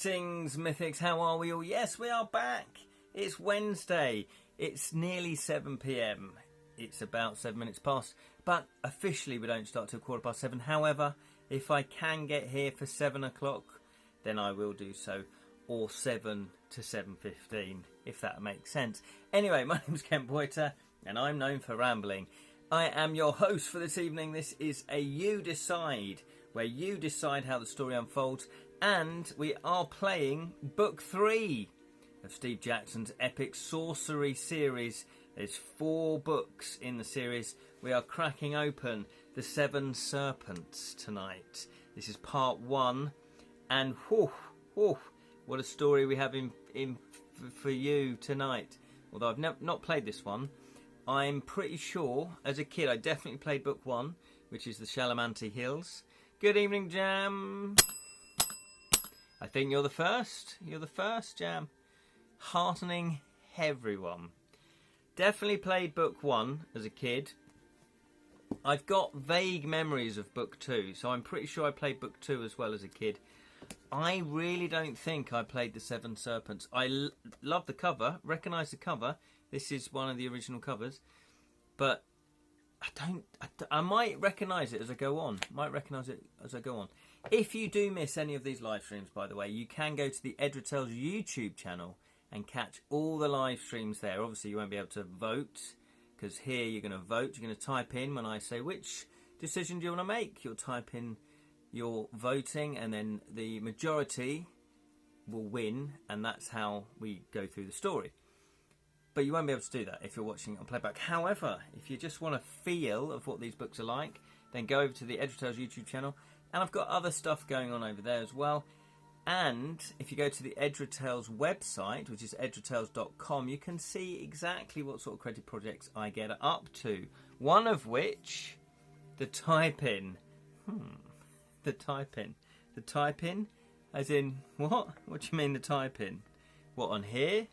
Greetings, Mythics, how are we all? Yes, we are back. It's Wednesday. It's nearly 7 p.m. It's about 7 minutes past, but officially we don't start till 7:15. However, if I can get here for 7 o'clock, then I will do so, or 7 to 7:15, if that makes sense. Anyway, my name's Kent Boyter, and I'm known for rambling. I am your host for this evening. This is a You Decide, where you decide how the story unfolds. And we are playing Book 3 of Steve Jackson's epic Sorcery series. There's 4 books in the series. We are cracking open the Seven Serpents tonight. This is part 1. And what a story we have in for you tonight. Although I've not played this one. I'm pretty sure, as a kid, I definitely played Book 1, which is the Shalamanti Hills. Good evening, Jam. I think you're the first. You're the first, Jam. Heartening everyone. Definitely played Book 1 as a kid. I've got vague memories of Book 2, so I'm pretty sure I played Book 2 as well as a kid. I really don't think I played the Seven Serpents. I love the cover, recognise the cover. This is one of the original covers. But I might recognise it as I go on. If you do miss any of these live streams, by the way, you can go to the Edra YouTube channel and catch all the live streams there. Obviously, you won't be able to vote, because here you're going to vote. You're going to type in when I say which decision do you want to make. You'll type in your voting, and then the majority will win, and that's how we go through the story. But you won't be able to do that if you're watching it on playback. However, if you just want a feel of what these books are like, then go over to the Edra YouTube channel. And I've got other stuff going on over there as well. And if you go to the Edra website, which is edratales.com, you can see exactly what sort of creative projects I get up to. One of which, the type-in. The type-in. The type-in? As in, what? What do you mean the type-in? What, on here?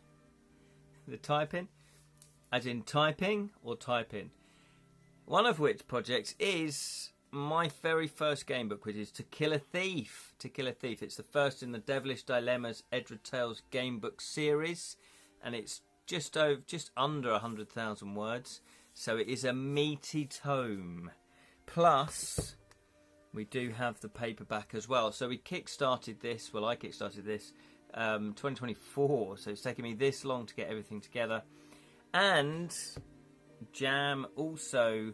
The type-in? As in typing or type-in? One of which projects is my very first game book, which is To Kill a Thief. To Kill a Thief. It's the first in the Devilish Dilemmas Edra Tales game book series, and it's just under 100,000 words. So it is a meaty tome. Plus, we do have the paperback as well. So we kickstarted this. Well, I kickstarted this 2024. So it's taken me this long to get everything together. And Jam also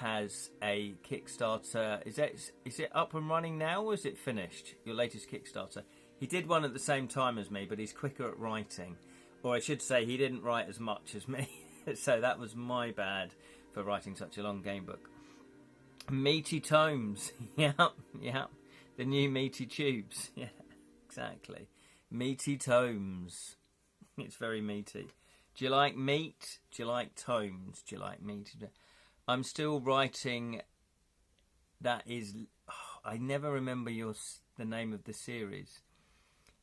has a Kickstarter. Is it up and running now, or is it finished? Your latest Kickstarter. He did one at the same time as me, but he's quicker at writing. Or I should say, he didn't write as much as me. So that was my bad for writing such a long game book. Meaty tomes. Yep. The new meaty tubes. Yeah, exactly. Meaty tomes. It's very meaty. Do you like meat? Do you like tomes? Do you like meaty? I'm still writing. That is, I never remember the name of the series.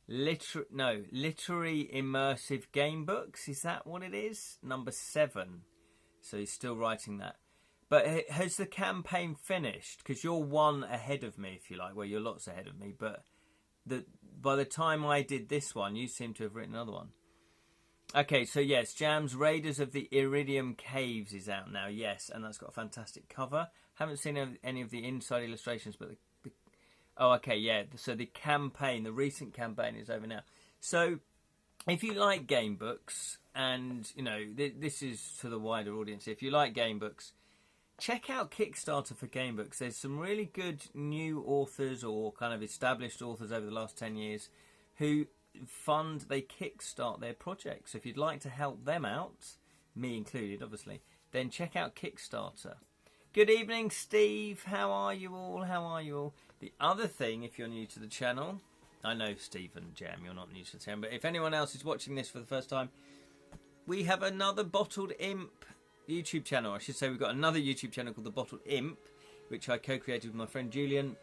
Literary immersive game books. Is that what it is? Number 7. So he's still writing that. But has the campaign finished? Because you're one ahead of me, if you like. Well, you're lots ahead of me. But by the time I did this one, you seem to have written another one. Okay, so yes, Jam's Raiders of the Iridium Caves is out now, yes, and that's got a fantastic cover. Haven't seen any of the inside illustrations, but oh, okay, yeah, so the recent campaign is over now. So, if you like game books, and, you know, this is to the wider audience, if you like game books, check out Kickstarter for game books. There's some really good new authors, or kind of established authors over the last 10 years, who they kickstart their projects. If you'd like to help them out, me included obviously, then check out Kickstarter. Good evening, Steve. How are you all? The other thing, if you're new to the channel, I know Steve and Jam, you're not new to the channel, but if anyone else is watching this for the first time, we have another Bottled Imp YouTube channel. I should say we've got another YouTube channel called The Bottled Imp, which I co-created with my friend Julian,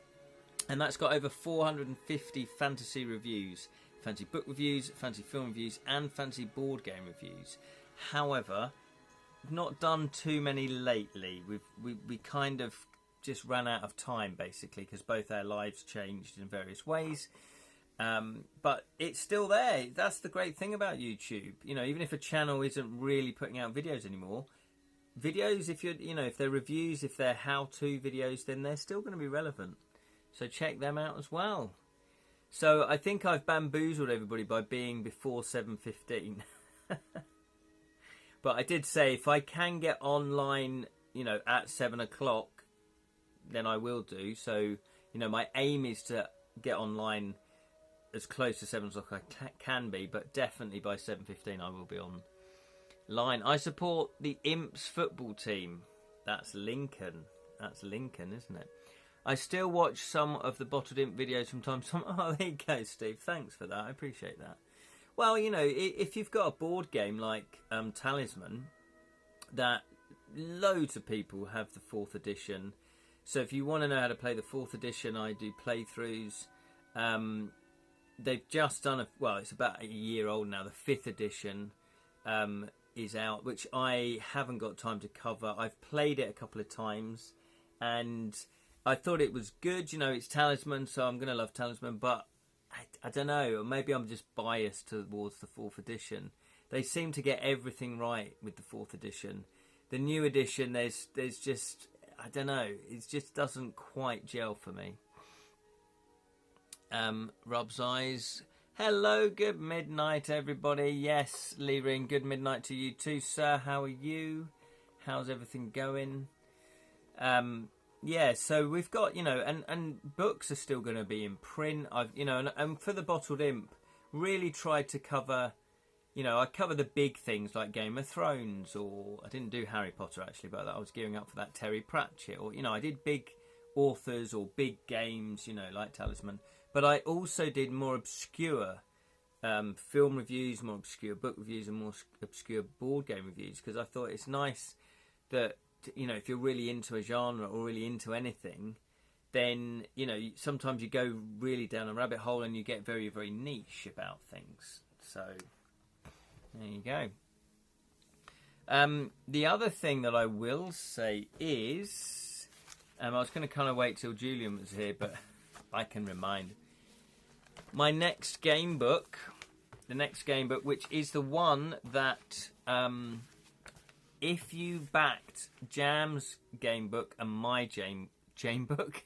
and that's got over 450 fantasy reviews. Fancy book reviews, fancy film reviews, and fancy board game reviews. However, not done too many lately. We kind of just ran out of time, basically, because both our lives changed in various ways. But it's still there. That's the great thing about YouTube. You know, even if a channel isn't really putting out videos anymore, videos, if if they're reviews, if they're how-to videos, then they're still going to be relevant. So check them out as well. So I think I've bamboozled everybody by being before 7:15. But I did say if I can get online, at 7 o'clock, then I will do. So, my aim is to get online as close to 7 o'clock I can be, but definitely by 7:15 I will be online. I support the Imps football team. That's Lincoln. That's Lincoln, isn't it? I still watch some of the Bottled Imp videos from time to time. Oh, there you go, Steve. Thanks for that. I appreciate that. Well, if you've got a board game like Talisman, that loads of people have the 4th edition. So if you want to know how to play the 4th edition, I do playthroughs. They've just done it's about a year old now. The 5th edition is out, which I haven't got time to cover. I've played it a couple of times, and I thought it was good. It's Talisman, so I'm going to love Talisman, but I don't know. Maybe I'm just biased towards the 4th edition. They seem to get everything right with the 4th edition. The new edition, there's just, I don't know. It just doesn't quite gel for me. Rob's Eyes. Hello, good midnight, everybody. Yes, Lee Ring, good midnight to you too, sir. How are you? How's everything going? Yeah, so we've got, and books are still going to be in print. And for the Bottled Imp, really tried to cover, I cover the big things like Game of Thrones, or I didn't do Harry Potter actually, but I was gearing up for that Terry Pratchett, or, I did big authors or big games, like Talisman. But I also did more obscure film reviews, more obscure book reviews, and more obscure board game reviews, because I thought it's nice that, if you're really into a genre or really into anything, then, sometimes you go really down a rabbit hole and you get very, very niche about things. So, there you go. The other thing that I will say is, I was going to kind of wait till Julian was here, but I can remind. My next game book, which is the one that... if you backed Jam's game book and my jam book,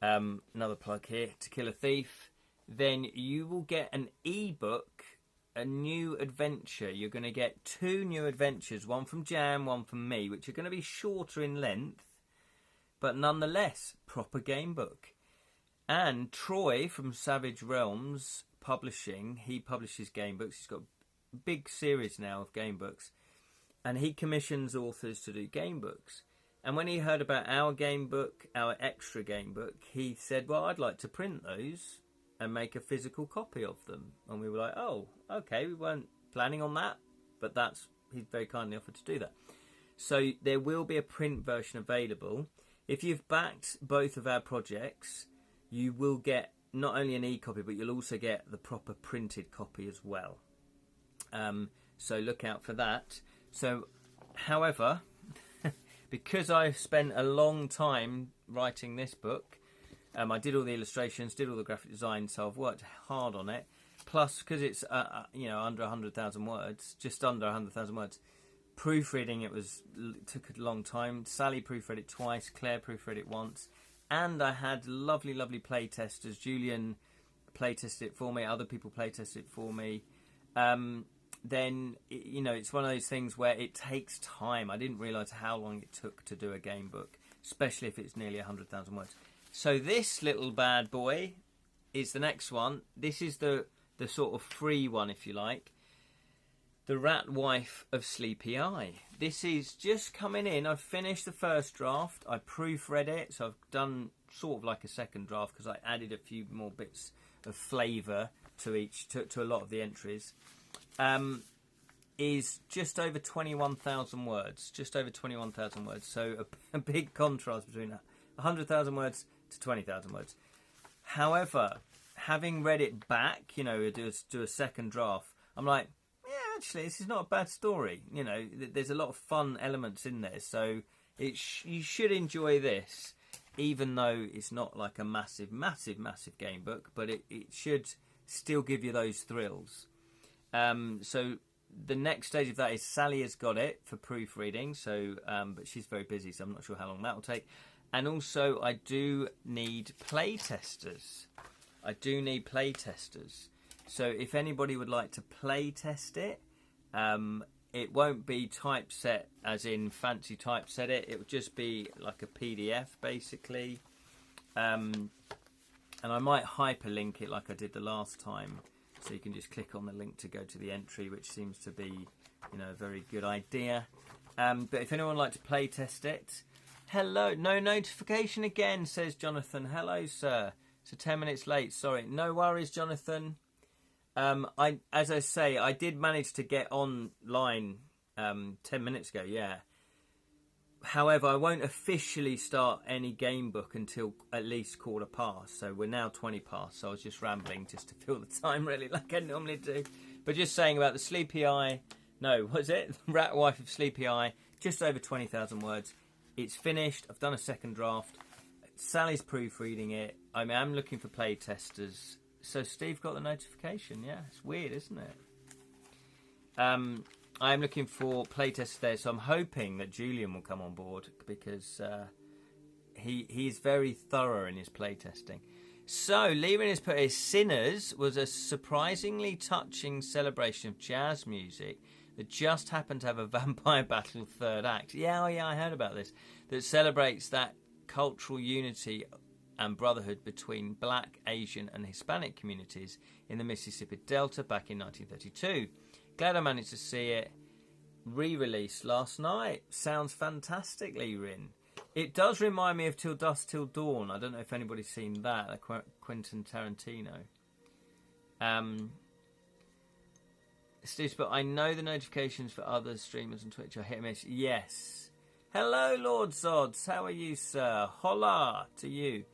another plug here, To Kill a Thief, then you will get an ebook, a new adventure. You're going to get 2 new adventures, one from Jam, one from me, which are going to be shorter in length, but nonetheless, proper game book. And Troy from Savage Realms Publishing, he publishes game books. He's got big series now of game books, and he commissions authors to do game books. And when he heard about our game book, our extra game book, he said, well, I'd like to print those and make a physical copy of them. And we were like, oh, okay, we weren't planning on that, but he very kindly offered to do that. So there will be a print version available. If you've backed both of our projects, you will get not only an e-copy, but you'll also get the proper printed copy as well. So look out for that. So, however, because I've spent a long time writing this book, I did all the illustrations, did all the graphic design, so I've worked hard on it. Plus, because it's under 100,000 words, just under 100,000 words, proofreading it took a long time. Sally proofread it twice, Claire proofread it once, and I had lovely play testers. Julian play tested it for me, other people play tested it for me. Then, it's one of those things where it takes time. I didn't realise how long it took to do a game book, especially if it's nearly 100,000 words. So this little bad boy is the next one. This is the sort of free one, if you like. The Rat Wife of Sleepy Eye. This is just coming in. I've finished the first draft. I proofread it, so I've done sort of like a second draft because I added a few more bits of flavour to a lot of the entries. Is just over 21,000 words. Just over 21,000 words. So a big contrast between that. 100,000 words to 20,000 words. However, having read it back, do a second draft, I'm like, yeah, actually, this is not a bad story. There's a lot of fun elements in there. So you should enjoy this. even though it's not like a massive game book, but it should still give you those thrills. So the next stage of that is Sally has got it for proofreading, so but she's very busy, so I'm not sure how long that will take. And also I do need play testers. So if anybody would like to play test it, it won't be typeset as in fancy typeset it will just be like a PDF basically. And I might hyperlink it like I did the last time, so you can just click on the link to go to the entry, which seems to be, you know, a very good idea. But if anyone would like to play test it, hello, no notification again, says Jonathan. Hello, sir. So 10 minutes late, sorry. No worries, Jonathan. As I say, I did manage to get online 10 minutes ago, yeah. However, I won't officially start any game book until at least 15:15. So we're now 20 past. So I was just rambling just to fill the time, really, like I normally do. But just saying about the Sleepy Eye. No, was it? Rat Wife of Sleepy Eye. Just over 20,000 words. It's finished. I've done a second draft. Sally's proofreading it. I mean, I'm looking for play testers. So Steve got the notification. Yeah, it's weird, isn't it? I'm looking for playtesters there, so I'm hoping that Julian will come on board because he's very thorough in his playtesting. So, Leaving has put his Sinners was a surprisingly touching celebration of jazz music that just happened to have a vampire battle third act. Yeah, I heard about this. That celebrates that cultural unity and brotherhood between Black, Asian and Hispanic communities in the Mississippi Delta back in 1932. Glad I managed to see it re-released last night. Sounds fantastic, Lee Rin. It does remind me of Till Dusk Till Dawn. I don't know if anybody's seen that, Quentin Tarantino. Steve, but I know the notifications for other streamers on Twitch are hit and miss. Yes. Hello, Lord Zods. How are you, sir? Holla to you.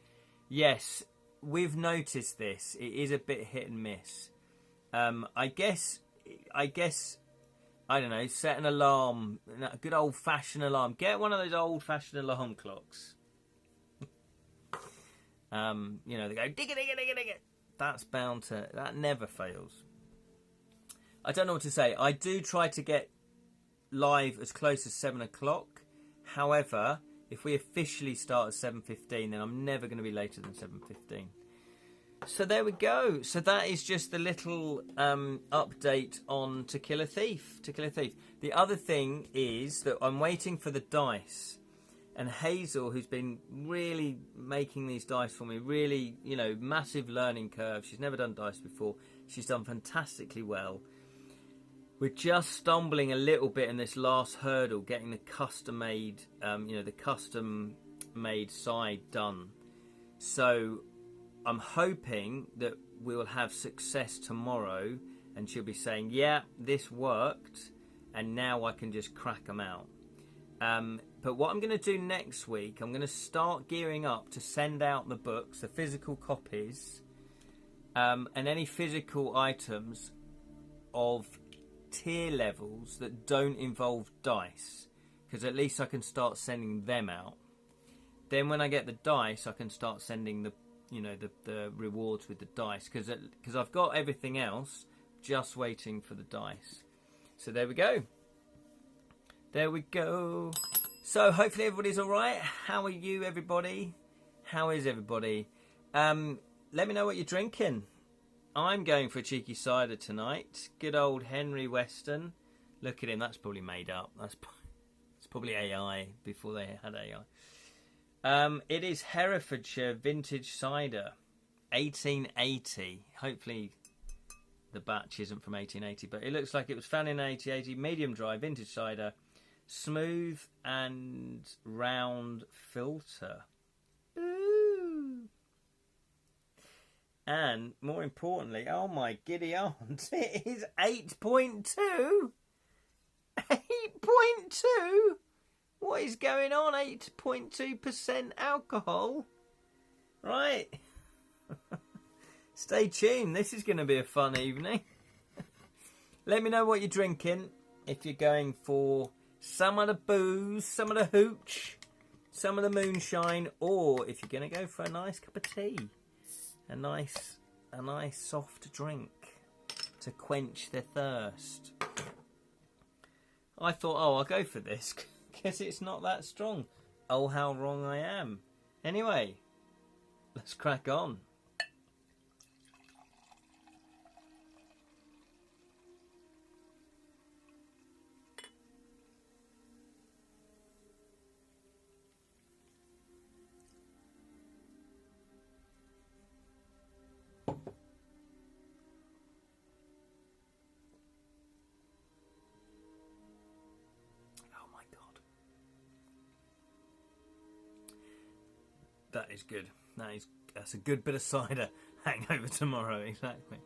Yes, we've noticed this. It is a bit hit and miss. I guess, I don't know, set an alarm, a good old-fashioned alarm. Get one of those old-fashioned alarm clocks. You know, they go, digga. That's bound to, that never fails. I don't know what to say. I do try to get live as close as 7 o'clock. However, if we officially start at 7:15, then I'm never going to be later than 7:15. So there we go. So that is just the little update on To Kill a Thief. The other thing is that I'm waiting for the dice. And Hazel, who's been really making these dice for me, really, you know, massive learning curve. She's never done dice before. She's done fantastically well. We're just stumbling a little bit in this last hurdle, getting the custom-made, the custom-made side done. So I'm hoping that we'll have success tomorrow, and she'll be saying, "Yeah, this worked," and now I can just crack them out. But what I'm going to do next week, I'm going to start gearing up to send out the books, the physical copies, and any physical items of tier levels that don't involve dice, because at least I can start sending them out. Then when I get the dice, I can start sending the rewards with the dice, because I've got everything else, just waiting for the dice. So there we go. So hopefully everybody's all right. How are you, everybody? How is everybody? Let me know what you're drinking. I'm going for a cheeky cider tonight. Good old Henry Weston. Look at him. That's probably made up. It's probably AI before they had AI. It is Herefordshire Vintage Cider, 1880. Hopefully the batch isn't from 1880, but it looks like it was found in 1880. Medium dry vintage cider, smooth and round filter. Ooh. And more importantly, oh my giddy aunt, it is 8.2. 8.2. What is going on? 8.2% alcohol. Right. Stay tuned. This is going to be a fun evening. Let me know what you're drinking. If you're going for some of the booze, some of the hooch, some of the moonshine, or if you're going to go for a nice cup of tea, a nice soft drink to quench the thirst. I thought, oh, I'll go for this because it's not that strong. Oh, how wrong I am. Anyway, let's crack on. That is good. That's a good bit of cider. Hangover tomorrow, exactly.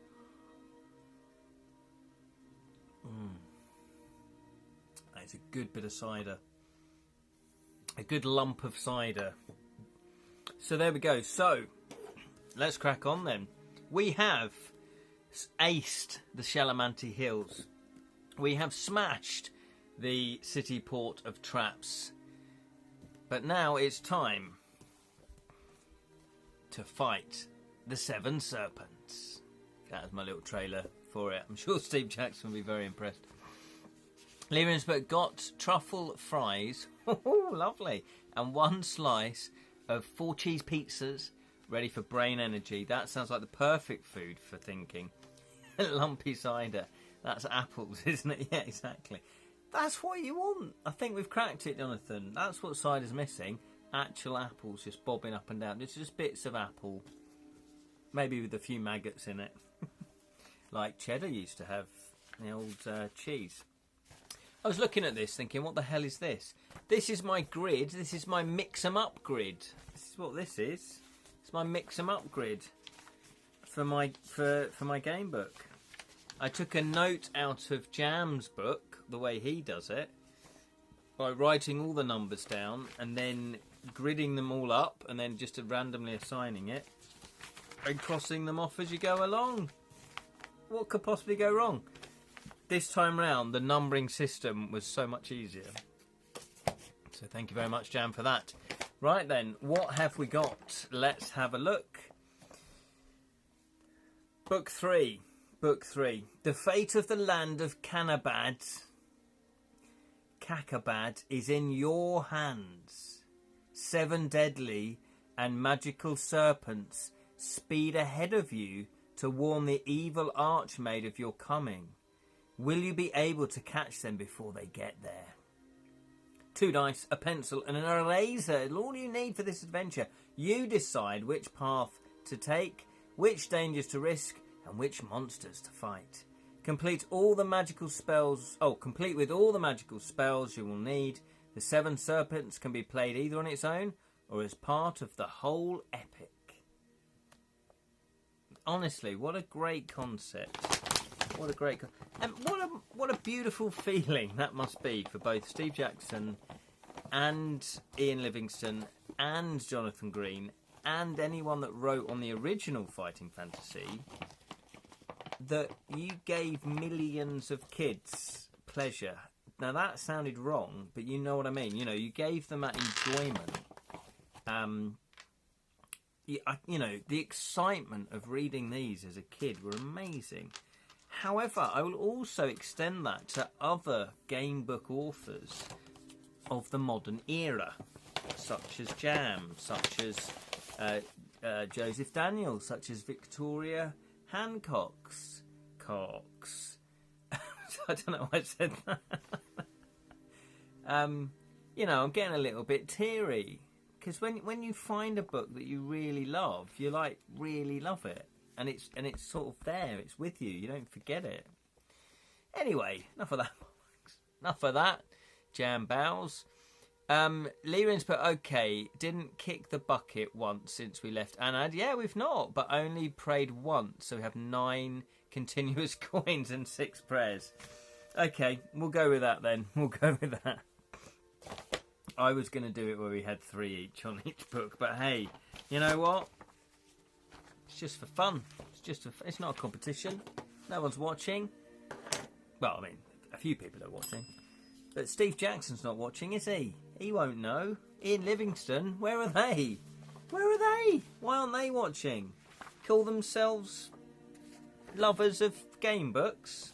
That is a good bit of cider. A good lump of cider. So there we go. So let's crack on then. We have aced the Shalamanti Hills. We have smashed the city port of Traps. But now it's time to fight the Seven Serpents. That was my little trailer for it. I'm sure Steve Jackson will be very impressed. Leavensburg got truffle fries, lovely, and 1 slice of 4 cheese pizzas, ready for brain energy. That sounds like the perfect food for thinking. Lumpy cider. That's apples, isn't it? Yeah, exactly. That's what you want. I think we've cracked it, Jonathan. That's what cider's missing. Actual apples just bobbing up and down. It's just bits of apple. Maybe with a few maggots in it. Like cheddar used to have. The old cheese. I was looking at this thinking, what the hell is this? This is my grid. This is my mix 'em up grid. This is what this is. It's my mix 'em up grid for my game book. I took a note out of Jam's book, the way he does it, by writing all the numbers down and then gridding them all up and then just randomly assigning it and crossing them off as you go along. What could possibly go wrong? This time round, the numbering system was so much easier. So thank you very much, Jam, for that. Right then, what have we got? Let's have a look. Book 3. Book 3. The fate of the land of Kakabad is in your hands. 7 deadly and magical serpents speed ahead of you to warn the evil Archmage of your coming. Will you be able to catch them before they get there? 2 dice, a pencil and an eraser. All you need for this adventure. You decide which path to take, which dangers to risk, and which monsters to fight. Complete with all the magical spells you will need. The Seven Serpents can be played either on its own or as part of the whole epic. Honestly, what a great concept. What a great and what a beautiful feeling that must be for both Steve Jackson and Ian Livingstone and Jonathan Green and anyone that wrote on the original Fighting Fantasy, that you gave millions of kids pleasure. Now that sounded wrong, but you know what I mean. You know, you gave them that enjoyment. The excitement of reading these as a kid were amazing. However, I will also extend that to other game book authors of the modern era, such as Jam, such as Joseph Daniels, such as Victoria Hancock's Cox. I don't know why I said that. I'm getting a little bit teary because when you find a book that you really love, you really love it, and it's sort of there, it's with you. You don't forget it. Anyway, enough of that. Enough of that. Jam bows. Lee Rinsper, okay, didn't kick the bucket once since we left Anad. Yeah, we've not, but only prayed once, so we have 9 continuous coins and 6 prayers. Okay, we'll go with that then. We'll go with that. I was going to do it where we had 3 each on each book, but hey, you know what? It's just for fun. It's not a competition. No one's watching. Well, I mean, a few people are watching. But Steve Jackson's not watching, is he? He won't know. in Livingston. Where are they? Where are they? Why aren't they watching? Call themselves lovers of game books.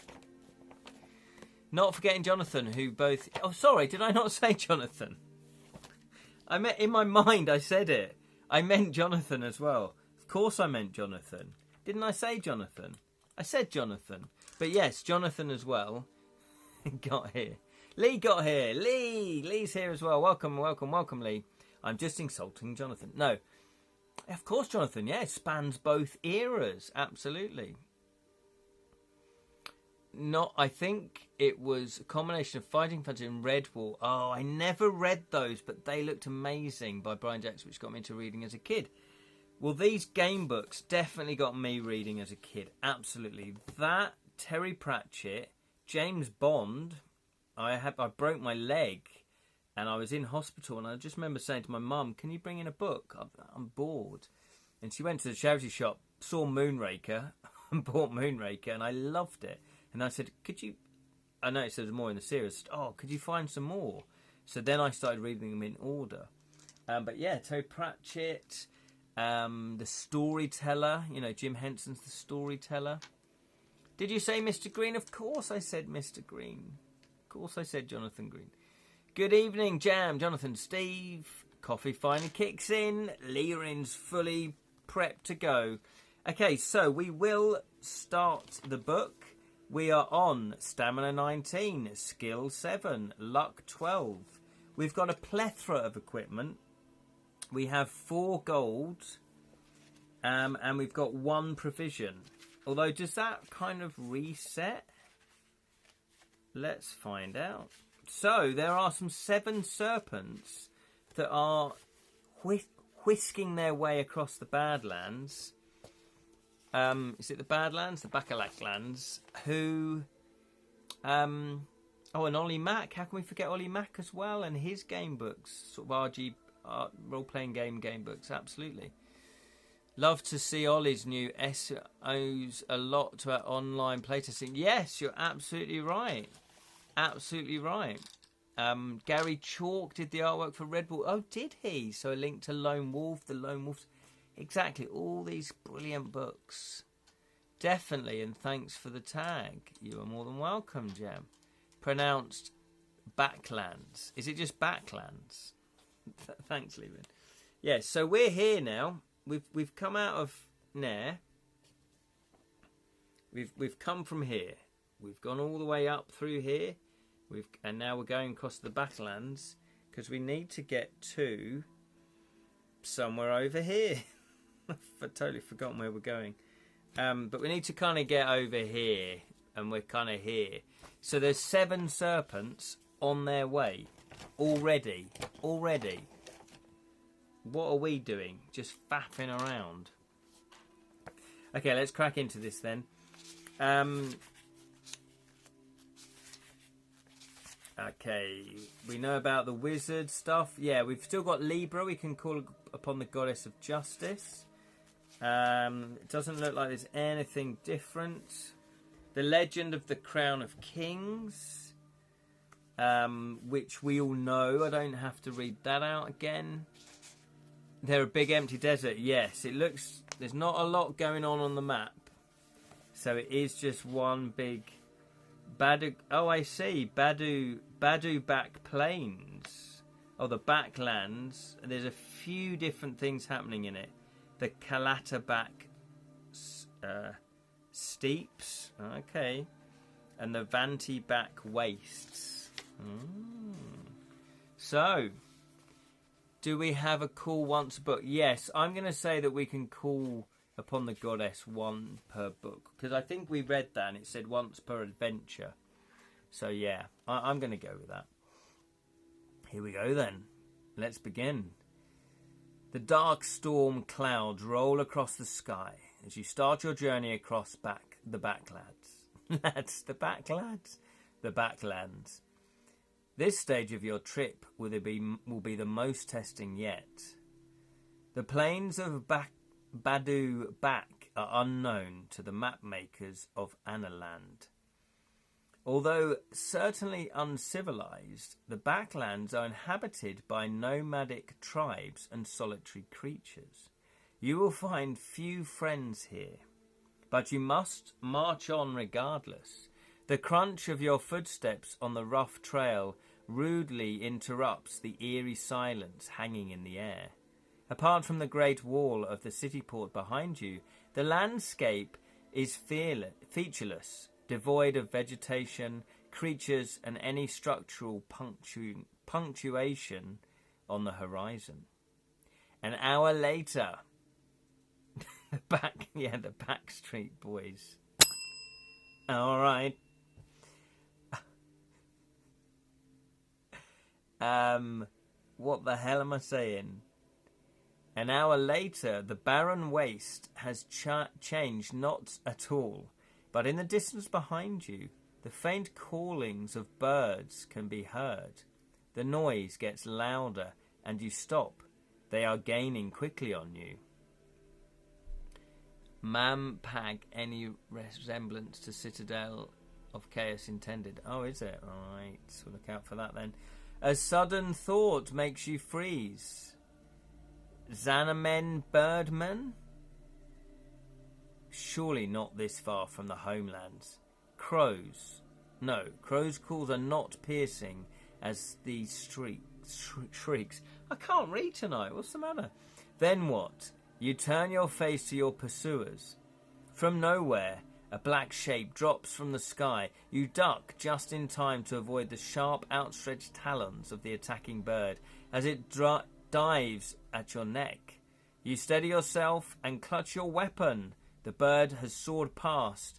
Not forgetting Jonathan, who both... Oh, sorry, did I not say Jonathan? I meant in my mind, I said it. I meant Jonathan as well. Of course I meant Jonathan. Didn't I say Jonathan? I said Jonathan. But yes, Jonathan as well got here. Lee got here. Lee's here as well. Welcome, welcome, welcome, Lee. I'm just insulting Jonathan. No. Of course, Jonathan. Yeah, it spans both eras. Absolutely. Not, I think it was a combination of Fighting Fantasy and Redwall. Oh, I never read those, but they looked amazing by Brian Jackson, which got me into reading as a kid. Well, these game books definitely got me reading as a kid. Absolutely. That, Terry Pratchett, James Bond. I broke my leg and I was in hospital, and I just remember saying to my mum, can you bring in a book? I'm bored. And she went to the charity shop, saw Moonraker, and bought Moonraker, and I loved it. And I said, could you... I noticed there was more in the series. Oh, could you find some more? So then I started reading them in order. But yeah, Terry Pratchett, the storyteller. You know, Jim Henson's The Storyteller. Did you say Mr. Green? Of course I said Mr. Green. Of course I said Jonathan Green. Good evening, Jam, Jonathan, Steve. Coffee finally kicks in. Leerin's fully prepped to go. Okay, so we will start the book. We are on Stamina 19, Skill 7, Luck 12. We've got a plethora of equipment. We have 4 gold, and we've got 1 provision. Although, does that kind of reset? Let's find out. So, there are some Seven Serpents that are whisking their way across the Badlands. Is it the Badlands? The Bacalac Lands. Who... and Ollie Mack. How can we forget Ollie Mack as well? And his game books. Sort of RG... role-playing game books. Absolutely. Love to see Ollie's new S owes a lot to our online playtesting. Yes, you're absolutely right. Absolutely right. Gary Chalk did the artwork for Redwall. Oh, did he? So a link to Lone Wolf. The Lone Wolf's... Exactly, all these brilliant books. Definitely, and thanks for the tag. You are more than welcome, Jam. Pronounced Backlands. Is it just Backlands? Thanks, Levin. Yes, so we're here now. We've come out of Nair. We've come from here. We've gone all the way up through here. And now we're going across the Backlands because we need to get to somewhere over here. I've totally forgotten where we're going. But we need to kind of get over here. And we're kind of here. So there's 7 serpents on their way. Already. What are we doing? Just faffing around. Okay, let's crack into this then. Okay, we know about the wizard stuff. Yeah, we've still got Libra. We can call upon the goddess of justice. It doesn't look like there's anything different. The legend of the crown of kings, which we all know. I don't have to read that out again. They're a big empty desert. Yes, it looks... There's not a lot going on the map. So it is just one big... Badu... Oh, I see. Badu back plains. Oh, the backlands. There's a few different things happening in it. The Kalataback steeps. Okay. And the Vantiback wastes. So, do we have a call once a book? Yes, I'm going to say that we can call upon the goddess 1 per book. Because I think we read that and it said once per adventure. So yeah, I'm going to go with that. Here we go then. Let's begin. The dark storm clouds roll across the sky as you start your journey across the Backlands. The Backlands. This stage of your trip will be the most testing yet. The plains of Badu Back are unknown to the map makers of Analand. Although certainly uncivilized, the backlands are inhabited by nomadic tribes and solitary creatures. You will find few friends here, but you must march on regardless. The crunch of your footsteps on the rough trail rudely interrupts the eerie silence hanging in the air. Apart from the great wall of the city port behind you, the landscape is featureless, devoid of vegetation, creatures, and any structural punctuation on the horizon. An hour later, the Backstreet Boys. All right. What the hell am I saying? An hour later, the barren waste has changed not at all, but in the distance behind you, the faint callings of birds can be heard. The noise gets louder, and you stop. They are gaining quickly on you. Mampang, any resemblance to Citadel of Chaos intended? Oh, is it? All right, so look out for that then. A sudden thought makes you freeze. Xanamen Birdman? Surely not this far from the homelands. Crows. No, crows' calls are not piercing as these shrieks. I can't read tonight. What's the matter? Then what? You turn your face to your pursuers. From nowhere, a black shape drops from the sky. You duck just in time to avoid the sharp, outstretched talons of the attacking bird as it dives at your neck. You steady yourself and clutch your weapon. The bird has soared past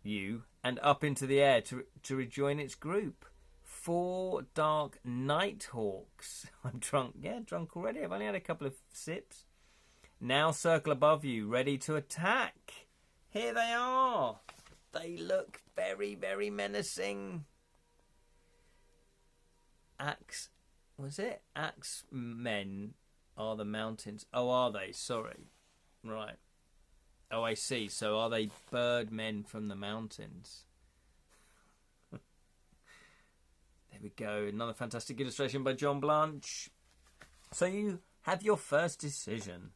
you and up into the air to rejoin its group. 4 dark nighthawks. I'm drunk. Yeah, drunk already. I've only had a couple of sips. Now circle above you, ready to attack. Here they are. They look very, very menacing. Axemen are the mountains. Oh, are they? Sorry. Right. Oh, I see. So are they bird men from the mountains? There we go. Another fantastic illustration by John Blanche. So you have your first decision.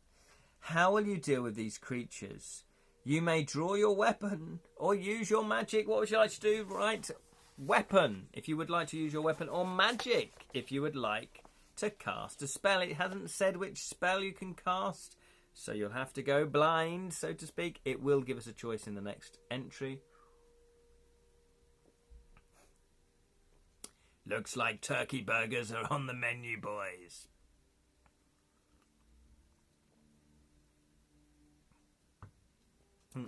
How will you deal with these creatures? You may draw your weapon or use your magic. What would you like to do? Right. Weapon, if you would like to use your weapon, or magic, if you would like to cast a spell. It hasn't said which spell you can cast, so you'll have to go blind, so to speak. It will give us a choice in the next entry. Looks like turkey burgers are on the menu, boys.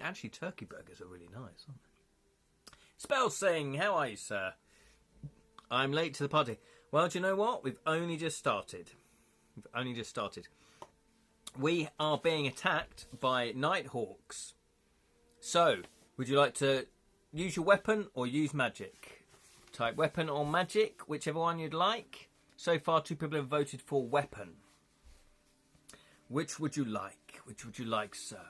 Actually, turkey burgers are really nice, aren't they? Spell Sing, how are you, sir? I'm late to the party. Well, do you know what? We've only just started. We are being attacked by nighthawks. So, would you like to use your weapon or use magic? Type weapon or magic, whichever one you'd like. So far, 2 people have voted for weapon. Which would you like? Which would you like, sir?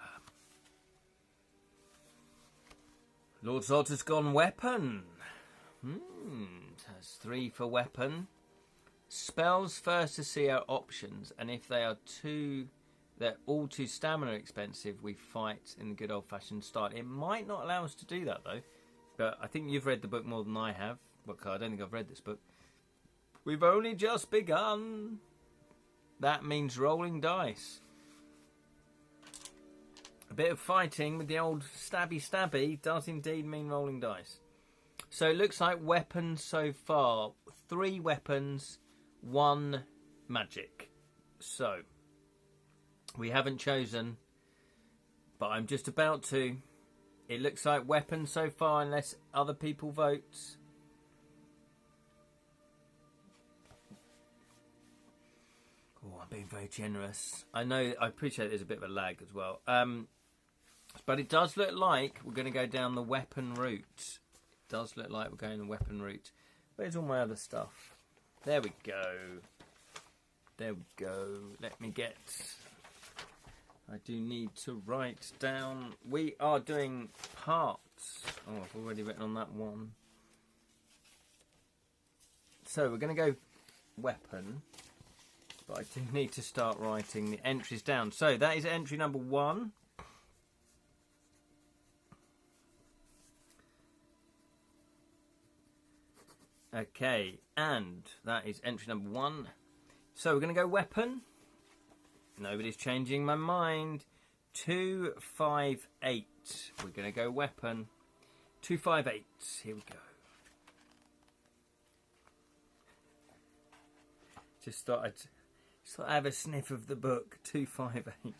Lord Salter's gone weapon. Has 3 for weapon. Spells first to see our options, and if they're all too stamina expensive, we fight in the good old-fashioned style. It might not allow us to do that, though. But I think you've read the book more than I have. Well, I don't think I've read this book. We've only just begun. That means rolling dice. A bit of fighting with the old stabby does indeed mean rolling dice. So it looks like weapons so far. 3 weapons, 1 magic. So, we haven't chosen, but I'm just about to. It looks like weapons so far, unless other people vote. Oh, I'm being very generous. I appreciate there's a bit of a lag as well. But it does look like we're going to go down the weapon route. It does look like we're going the weapon route. Where's all my other stuff? There we go. Let me get... I do need to write down... We are doing parts. Oh, I've already written on that one. So we're going to go weapon, but I do need to start writing the entries down. So that is entry number 1. Okay, and that is entry number 1. So we're going to go weapon. Nobody's changing my mind. 258. We're going to go weapon. 258. Here we go. Just thought I'd have a sniff of the book. 258.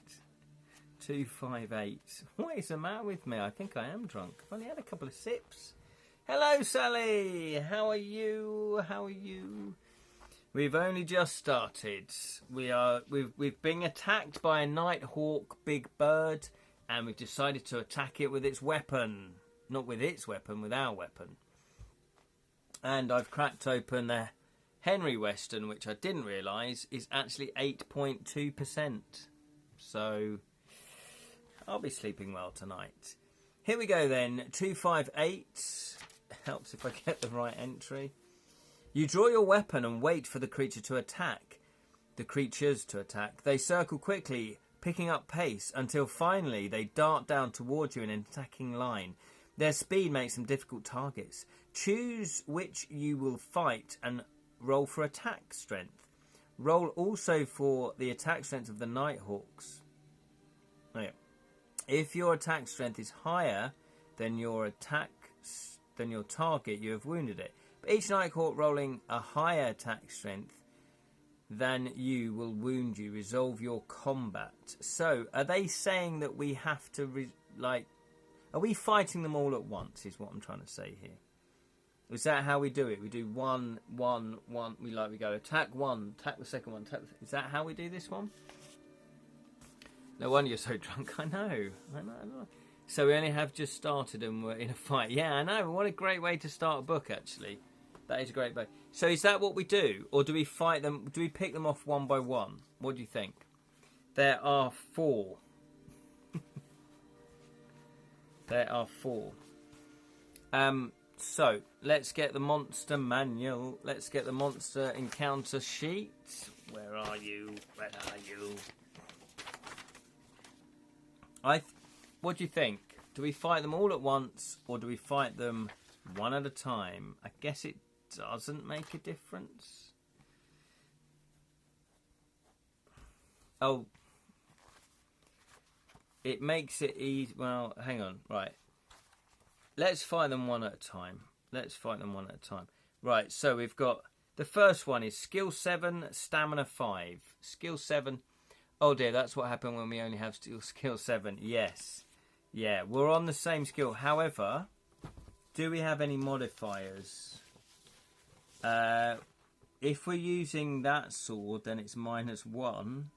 258. What is the matter with me? I think I am drunk. I've only had a couple of sips. Hello, Sally. How are you? How are you? We've only just started. We've been attacked by a Nighthawk big bird, and we've decided to attack it with its weapon. Not with its weapon, with our weapon. And I've cracked open the Henry Weston, which I didn't realise is actually 8.2%. So I'll be sleeping well tonight. Here we go then. 258. Helps if I get the right entry. You draw your weapon and wait for the creature to attack. The creatures to attack. They circle quickly, picking up pace, until finally they dart down towards you in an attacking line. Their speed makes them difficult targets. Choose which you will fight and roll for attack strength. Roll also for the attack strength of the Nighthawks. Oh, yeah. If your attack strength is higher than your target, you have wounded it. But each Nighthawk rolling a higher attack strength than you will wound you. Resolve your combat. So, are they saying that we have to, are we fighting them all at once, is what I'm trying to say here? Is that how we do it? We do one, we go attack one, attack the second one, is that how we do this one? No wonder you're so drunk. I know. So we only have just started and we're in a fight. Yeah, I know. What a great way to start a book, actually. That is a great way. So is that what we do? Or do we fight them? Do we pick them off one by one? What do you think? There are 4. There are 4. So, let's get the monster manual. Let's get the monster encounter sheet. Where are you? Where are you? What do you think? Do we fight them all at once, or do we fight them one at a time? I guess it doesn't make a difference. Oh, it makes it easy. Well, hang on. Right. Let's fight them one at a time. Right, so we've got... The first one is skill 7, stamina 5. Skill 7... Oh dear, that's what happened when we only have skill 7. Yes. Yeah, we're on the same skill. However, do we have any modifiers? If we're using that sword, then it's -1.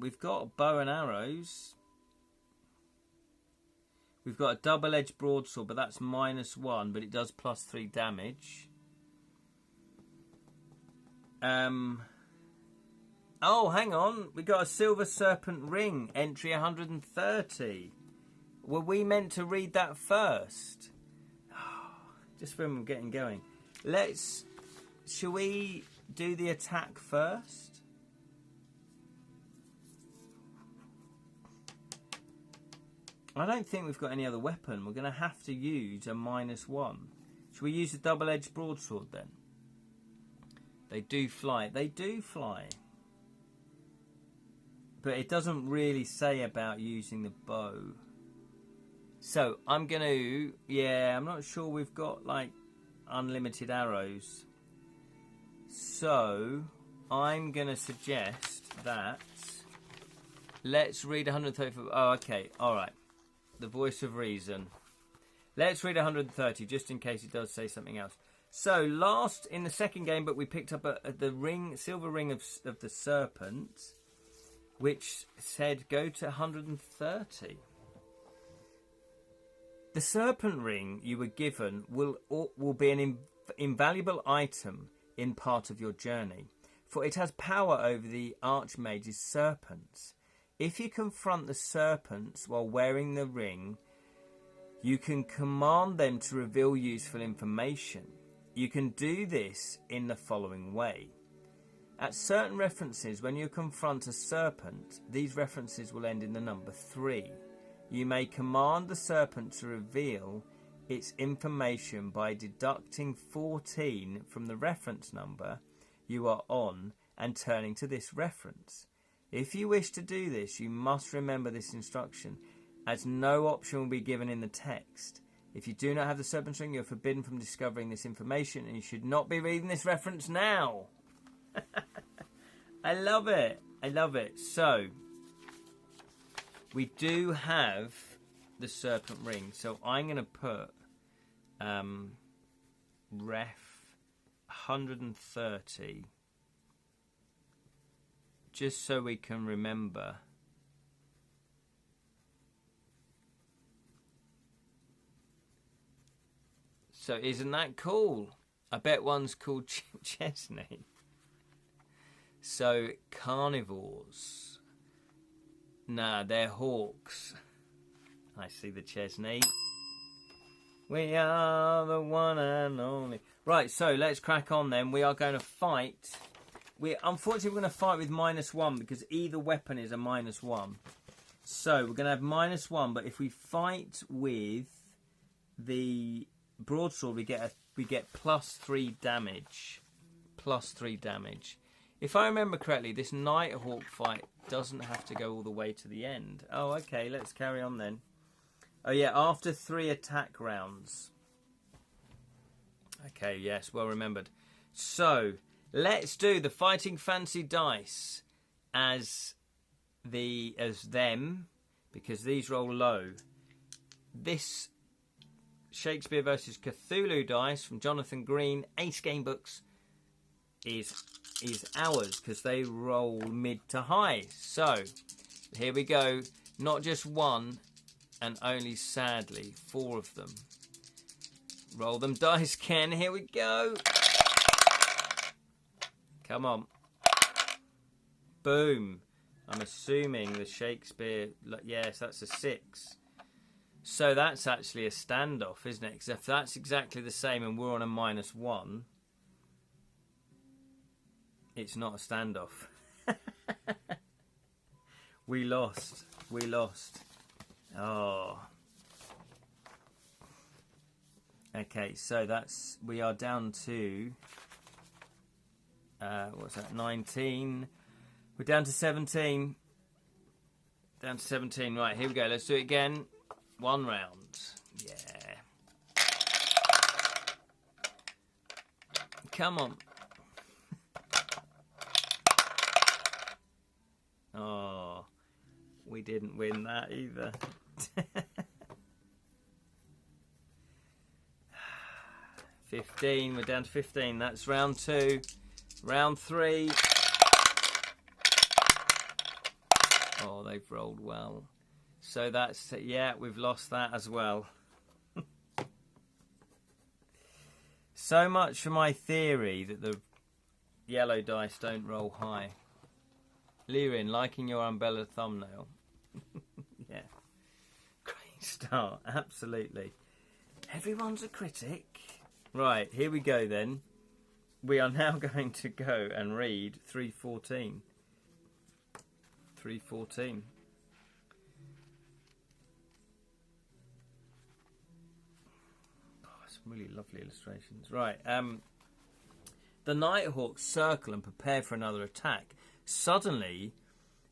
We've got bow and arrows. We've got a double-edged broadsword, but that's -1, but it does +3 damage. Oh, hang on. We got a Silver Serpent ring, entry 130. Were we meant to read that first? Just when we're getting going. Shall we do the attack first? I don't think we've got any other weapon. We're going to have to use a -1. Shall we use the double-edged broadsword then? They do fly. They do fly. But it doesn't really say about using the bow. So, I'm going to... Yeah, I'm not sure we've got, unlimited arrows. So, I'm going to suggest that... Let's read 130... Oh, okay. All right. The voice of reason. Let's read 130, just in case it does say something else. So, last, in the second game, but we picked up the silver ring of the serpent... which said go to 130. The serpent ring you were given will be an invaluable item in part of your journey, for it has power over the Archmage's serpents. If you confront the serpents while wearing the ring, you can command them to reveal useful information. you can do this in the following way. At certain references, when you confront a serpent, these references will end in the number 3. You may command the serpent to reveal its information by deducting 14 from the reference number you are on and turning to this reference. If you wish to do this, you must remember this instruction, as no option will be given in the text. If you do not have the serpent string, you are forbidden from discovering this information, and you should not be reading this reference now. I love it. I love it. So, we do have the serpent ring. So, I'm going to put ref 130 just so we can remember. So isn't that cool? I bet one's called Chesney. So carnivores. Nah, they're hawks. I see the Chesney. We are the one and only. Right, so let's crack on then. We are going to fight. Unfortunately, we're going to fight with -1 because either weapon is a -1. So we're going to have -1, but if we fight with the broadsword, we get +3 damage. +3 damage. If I remember correctly, this Nighthawk fight doesn't have to go all the way to the end. Oh, okay, let's carry on then. Oh yeah, after 3 attack rounds. Okay, yes, well remembered. So, let's do the Fighting Fancy dice as them, because these roll low. This Shakespeare versus Cthulhu dice from Jonathan Green, Ace Gamebooks, is ours because they roll mid to high. So, here we go. Not just 1, and only, sadly, 4 of them. Roll them dice, Ken. Here we go. Come on. Boom. I'm assuming the Shakespeare... Yes, that's a 6. So that's actually a standoff, isn't it? Because if that's exactly the same and we're on a -1, it's not a standoff. We lost. We lost. Oh. Okay, so we are down to what's that? 19. We're down to 17. Down to 17. Right, here we go. Let's do it again. 1 round. Yeah. Come on. Oh, we didn't win that either. 15, we're down to 15. That's round 2. Round 3. Oh, they've rolled well. So that's, yeah, we've lost that as well. So much for my theory that the yellow dice don't roll high. Lirin, liking your umbrella thumbnail. Yeah. Great start, absolutely. Everyone's a critic. Right, here we go then. We are now going to go and read 314. 314. Oh, some really lovely illustrations. Right, the Nighthawks circle and prepare for another attack. Suddenly,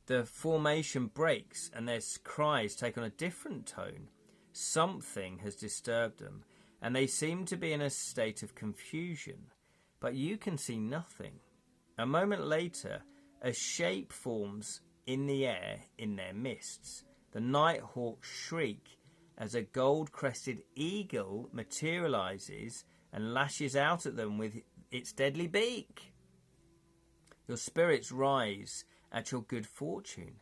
the formation breaks and their cries take on a different tone. Something has disturbed them, and they seem to be in a state of confusion. But you can see nothing. A moment later, a shape forms in the air in their midst. The Nighthawks shriek as a gold-crested eagle materializes and lashes out at them with its deadly beak. Your spirits rise at your good fortune.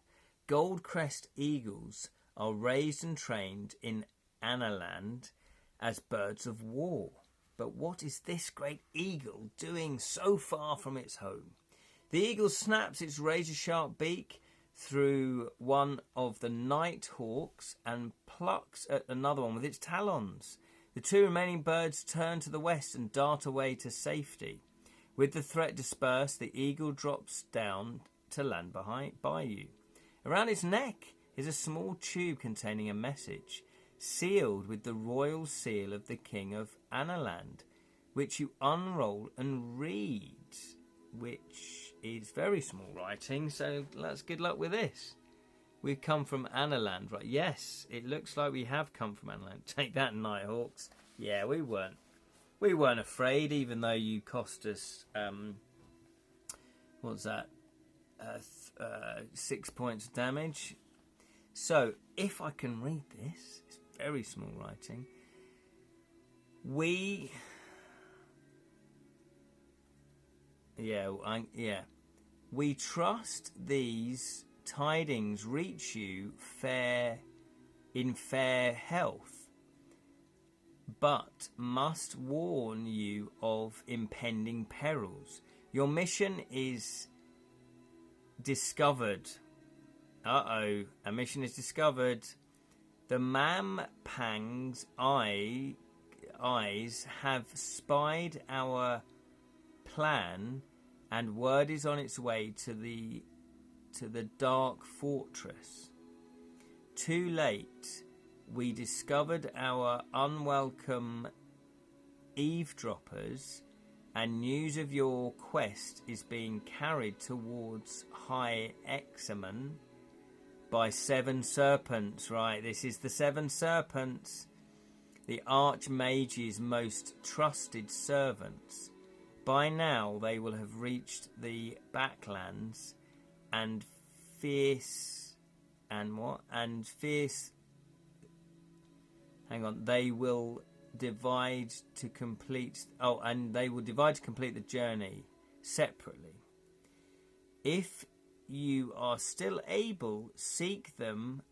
Gold-crest eagles are raised and trained in Analand as birds of war. But what is this great eagle doing so far from its home? The eagle snaps its razor-sharp beak through one of the Nighthawks and plucks at another one with its talons. The 2 remaining birds turn to the west and dart away to safety. With the threat dispersed, the eagle drops down to land by you. Around its neck is a small tube containing a message, sealed with the royal seal of the King of Analand, which you unroll and read, which is very small writing, so let's good luck with this. We've come from Analand, right? Yes, it looks like we have come from Analand. Take that, Nighthawks. Yeah, we weren't afraid, even though you cost us, what's that? 6 points of damage. So, if I can read this, it's very small writing. We trust these tidings reach you in fair health, but must warn you of impending perils. Your mission is discovered. A mission is discovered. The Mampang's eyes have spied our plan, and word is on its way to the dark fortress. Too late, we discovered our unwelcome eavesdroppers, and news of your quest is being carried towards High Examen by Seven Serpents. Right, this is the Seven Serpents, the Archmage's most trusted servants. By now, they will have reached the Backlands and fierce. Hang on. They will divide to complete. They will divide to complete the journey separately. If you are still able, seek them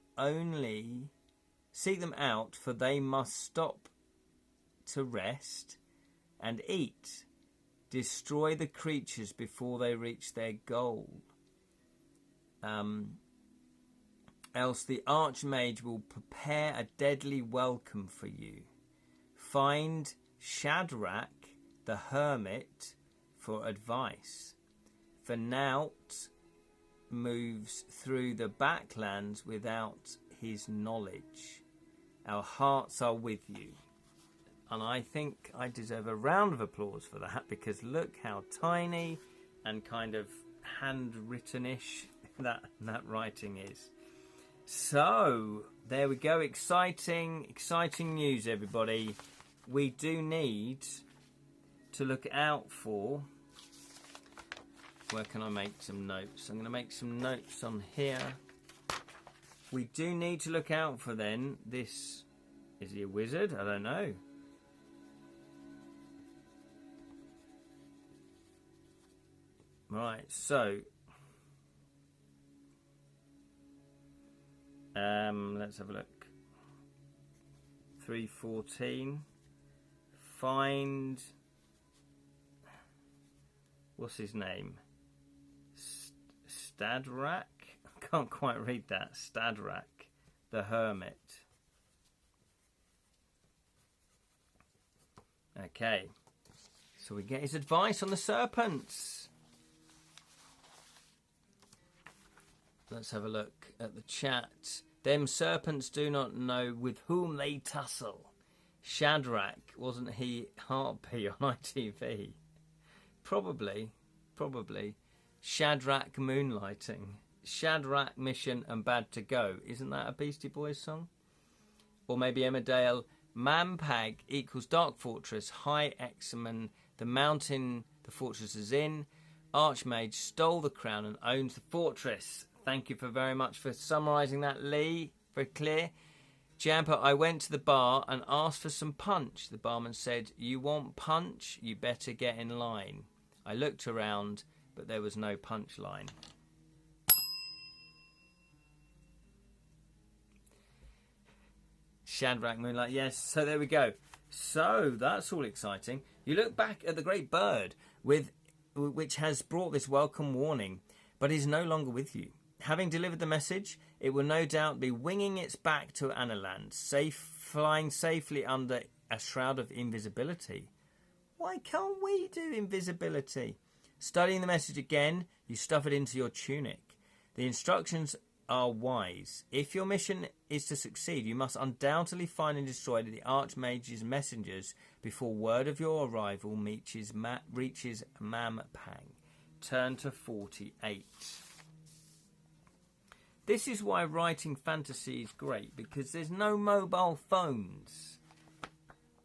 out, for they must stop to rest and eat. Destroy the creatures before they reach their goal. Else the Archmage will prepare a deadly welcome for you. Find Shadrach the Hermit for advice. For Naut moves through the Backlands without his knowledge. Our hearts are with you. And I think I deserve a round of applause for that, because look how tiny and kind of handwritten-ish that writing is. So, there we go. Exciting news, everybody. We do need to look out for... Where can I make some notes? I'm going to make some notes on here. We do need to look out for then this... Is he a wizard? I don't know. Right, so... let's have a look. 314. Find... What's his name? Shadrach? I can't quite read that. Shadrach the Hermit. Okay. So we get his advice on the serpents. Let's have a look at the chat. Them serpents do not know with whom they tussle. Shadrach, wasn't he Harpy on ITV? Probably. Shadrach Moonlighting. Shadrach Mission and Bad to Go. Isn't that a Beastie Boys song? Or maybe Emmerdale. Mampang equals Dark Fortress. High Examen. The mountain the fortress is in. Archmage stole the crown and owns the fortress. Thank you very much for summarising that, Lee. Very clear. Jamper, I went to the bar and asked for some punch. The barman said, "You want punch? You better get in line." I looked around, but there was no punch line. Shadrach Moonlight, yes. So there we go. So that's all exciting. You look back at the great bird which has brought this welcome warning, but is no longer with you. Having delivered the message, it will no doubt be winging its back to Analand, flying safely under a shroud of invisibility. Why can't we do invisibility? Studying the message again, you stuff it into your tunic. The instructions are wise. If your mission is to succeed, you must undoubtedly find and destroy the Archmage's messengers before word of your arrival reaches Mampang. Turn to 48. This is why writing fantasy is great, because there's no mobile phones.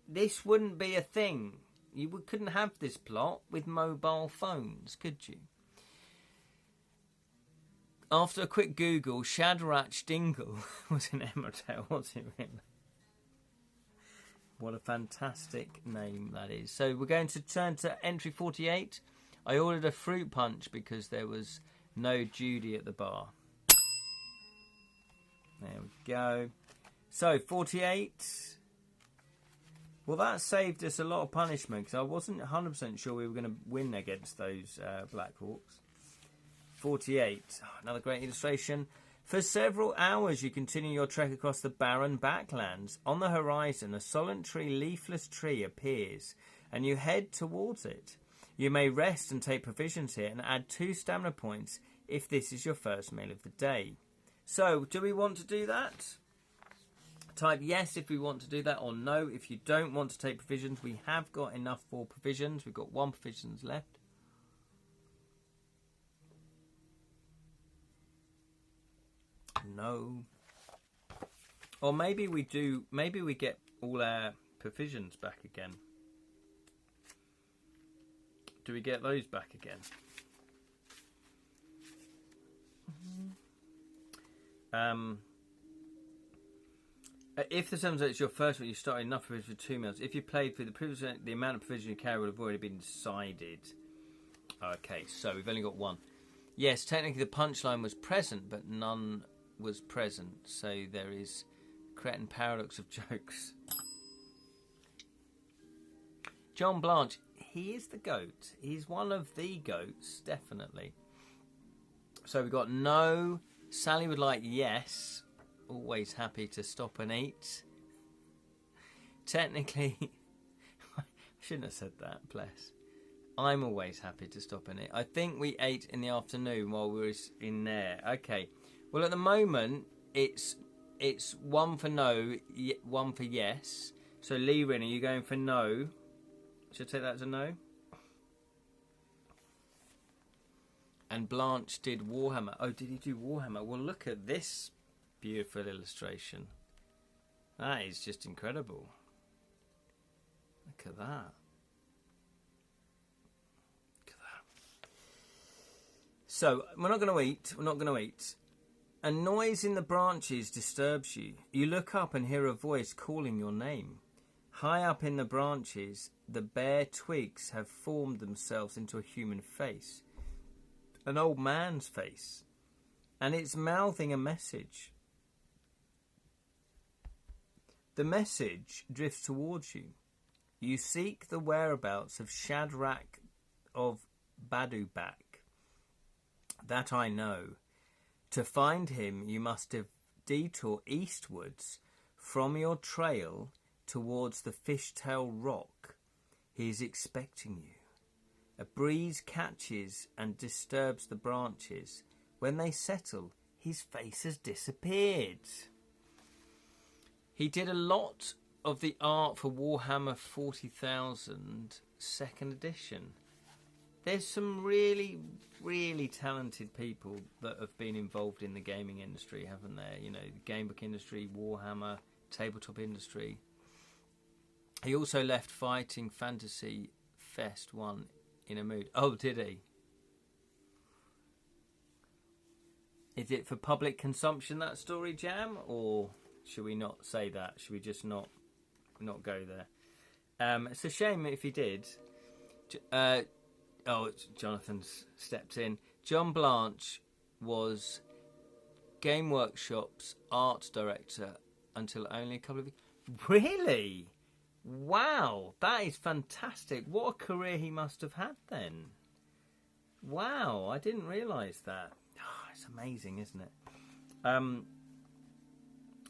This wouldn't be a thing. You couldn't have this plot with mobile phones, could you? After a quick Google, Shadrach Dingle was in Emmerdale, was it really? What a fantastic name that is. So we're going to turn to entry 48. I ordered a fruit punch because there was no Judy at the bar. There we go. So 48. Well, that saved us a lot of punishment because I wasn't 100% sure we were going to win against those Black Hawks. 48. Another great illustration. For several hours you continue your trek across the barren backlands. On the horizon, a solitary leafless tree appears and you head towards it. You may rest and take provisions here and add 2 stamina points if this is your first meal of the day. So, do we want to do that? Type yes if we want to do that, or no if you don't want to take provisions. We have got enough for provisions. We've got 1 provisions left. No. Or maybe we do. Maybe we get all our provisions back again. Do we get those back again? If the sums it's your first one, you start enough provision for 2 meals. If you played for the previous, the amount of provision you carry would have already been decided. Okay, so we've only got 1. Yes, technically the punchline was present, but none was present. So there is cretin paradox of jokes. John Blanche, he is the goat. He's one of the goats, definitely. So we've got no. Sally would like yes. Always happy to stop and eat. Technically, I shouldn't have said that, bless. I'm always happy to stop and eat. I think we ate in the afternoon while we were in there. Okay. Well, at the moment, it's 1 for no, 1 for yes. So, Lee Rin, are you going for no? Should I take that as a no? And Blanche did Warhammer. Oh, did he do Warhammer? Well, look at this beautiful illustration. That is just incredible. Look at that. Look at that. So, we're not going to eat. We're not going to eat. A noise in the branches disturbs you. You look up and hear a voice calling your name. High up in the branches, the bare twigs have formed themselves into a human face. An old man's face. And it's mouthing a message. The message drifts towards you. You seek the whereabouts of Shadrach of Badubak. That I know. To find him, you must detour eastwards from your trail towards the Fishtail Rock. He is expecting you. A breeze catches and disturbs the branches. When they settle, his face has disappeared. He did a lot of the art for Warhammer 40,000 2nd edition. There's some really, really talented people that have been involved in the gaming industry, haven't there? You know, the Gamebook industry, Warhammer, tabletop industry. He also left Fighting Fantasy Fest 1 in a mood. Oh, did he? Is it for public consumption, that story, Jam? Or should we not say that? Should we just not go there? It's a shame if he did. Jonathan's stepped in. John Blanche was Game Workshop's art director until only a couple of years. Really? Wow, that is fantastic. What a career he must have had then. Wow, I didn't realise that. it's amazing, isn't it?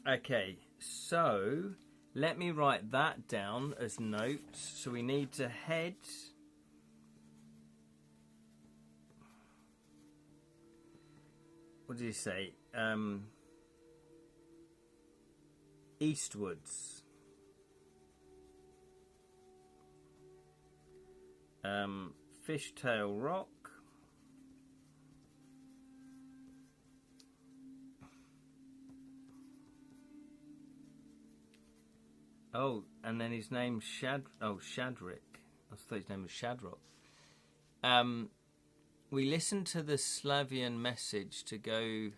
Okay, so let me write that down as notes. So we need to head... What did he say? Eastwards. Fishtail Rock. Oh, and then his name's Shadrick. I thought his name was Shadrock. We listened to the Slavian message to go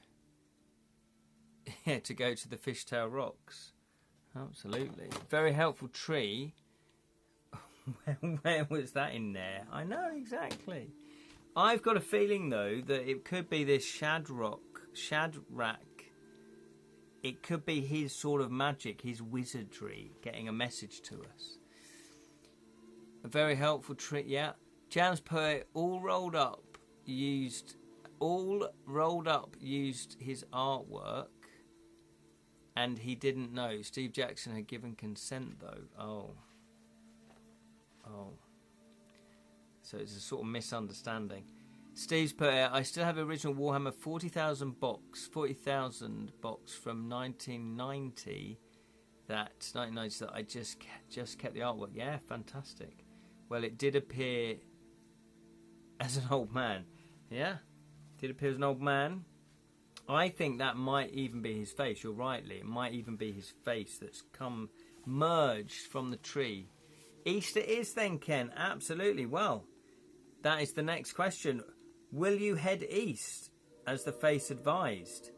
to the Fishtail Rocks. Absolutely. Very helpful tree. Where was that in there? I know, exactly. I've got a feeling, though, that it could be this Shadrach. It could be his sort of magic, his wizardry, getting a message to us. A very helpful tree, yeah. Jan's poet, all rolled up, used his artwork, and he didn't know. Steve Jackson had given consent, though. Oh. So it's a sort of misunderstanding. Steve's put out, I still have original Warhammer 40,000 box from 1990 that I just kept the artwork. Yeah, fantastic. Well, it did appear as an old man. Yeah, did appear as an old man. I think that might even be his face. You're right, Lee. It might even be his face that's come merged from the tree. East it is then, Ken. Absolutely. Well, that is the next question. Will you head east, as the face advised?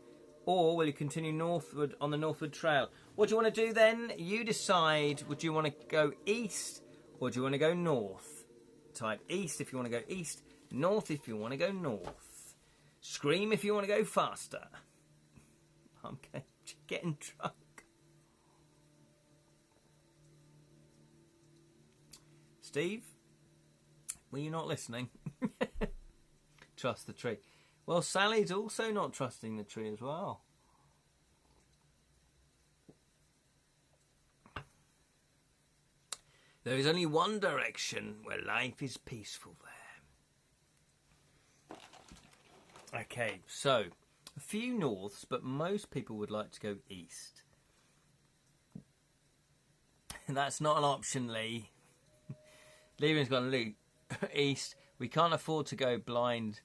Or will you continue northward on the northward trail? What do you want to do then? You decide. Would you want to go east, or do you want to go north? Type east if you want to go east, north if you want to go north. Scream if you want to go faster. I'm getting drunk. Steve, were you not listening? Trust the tree. Well, Sally's also not trusting the tree as well. There is only one direction where life is peaceful there. Okay, so a few norths, but most people would like to go east. That's not an option, Lee. Levin's gone, Luke, east. We can't afford to go blind,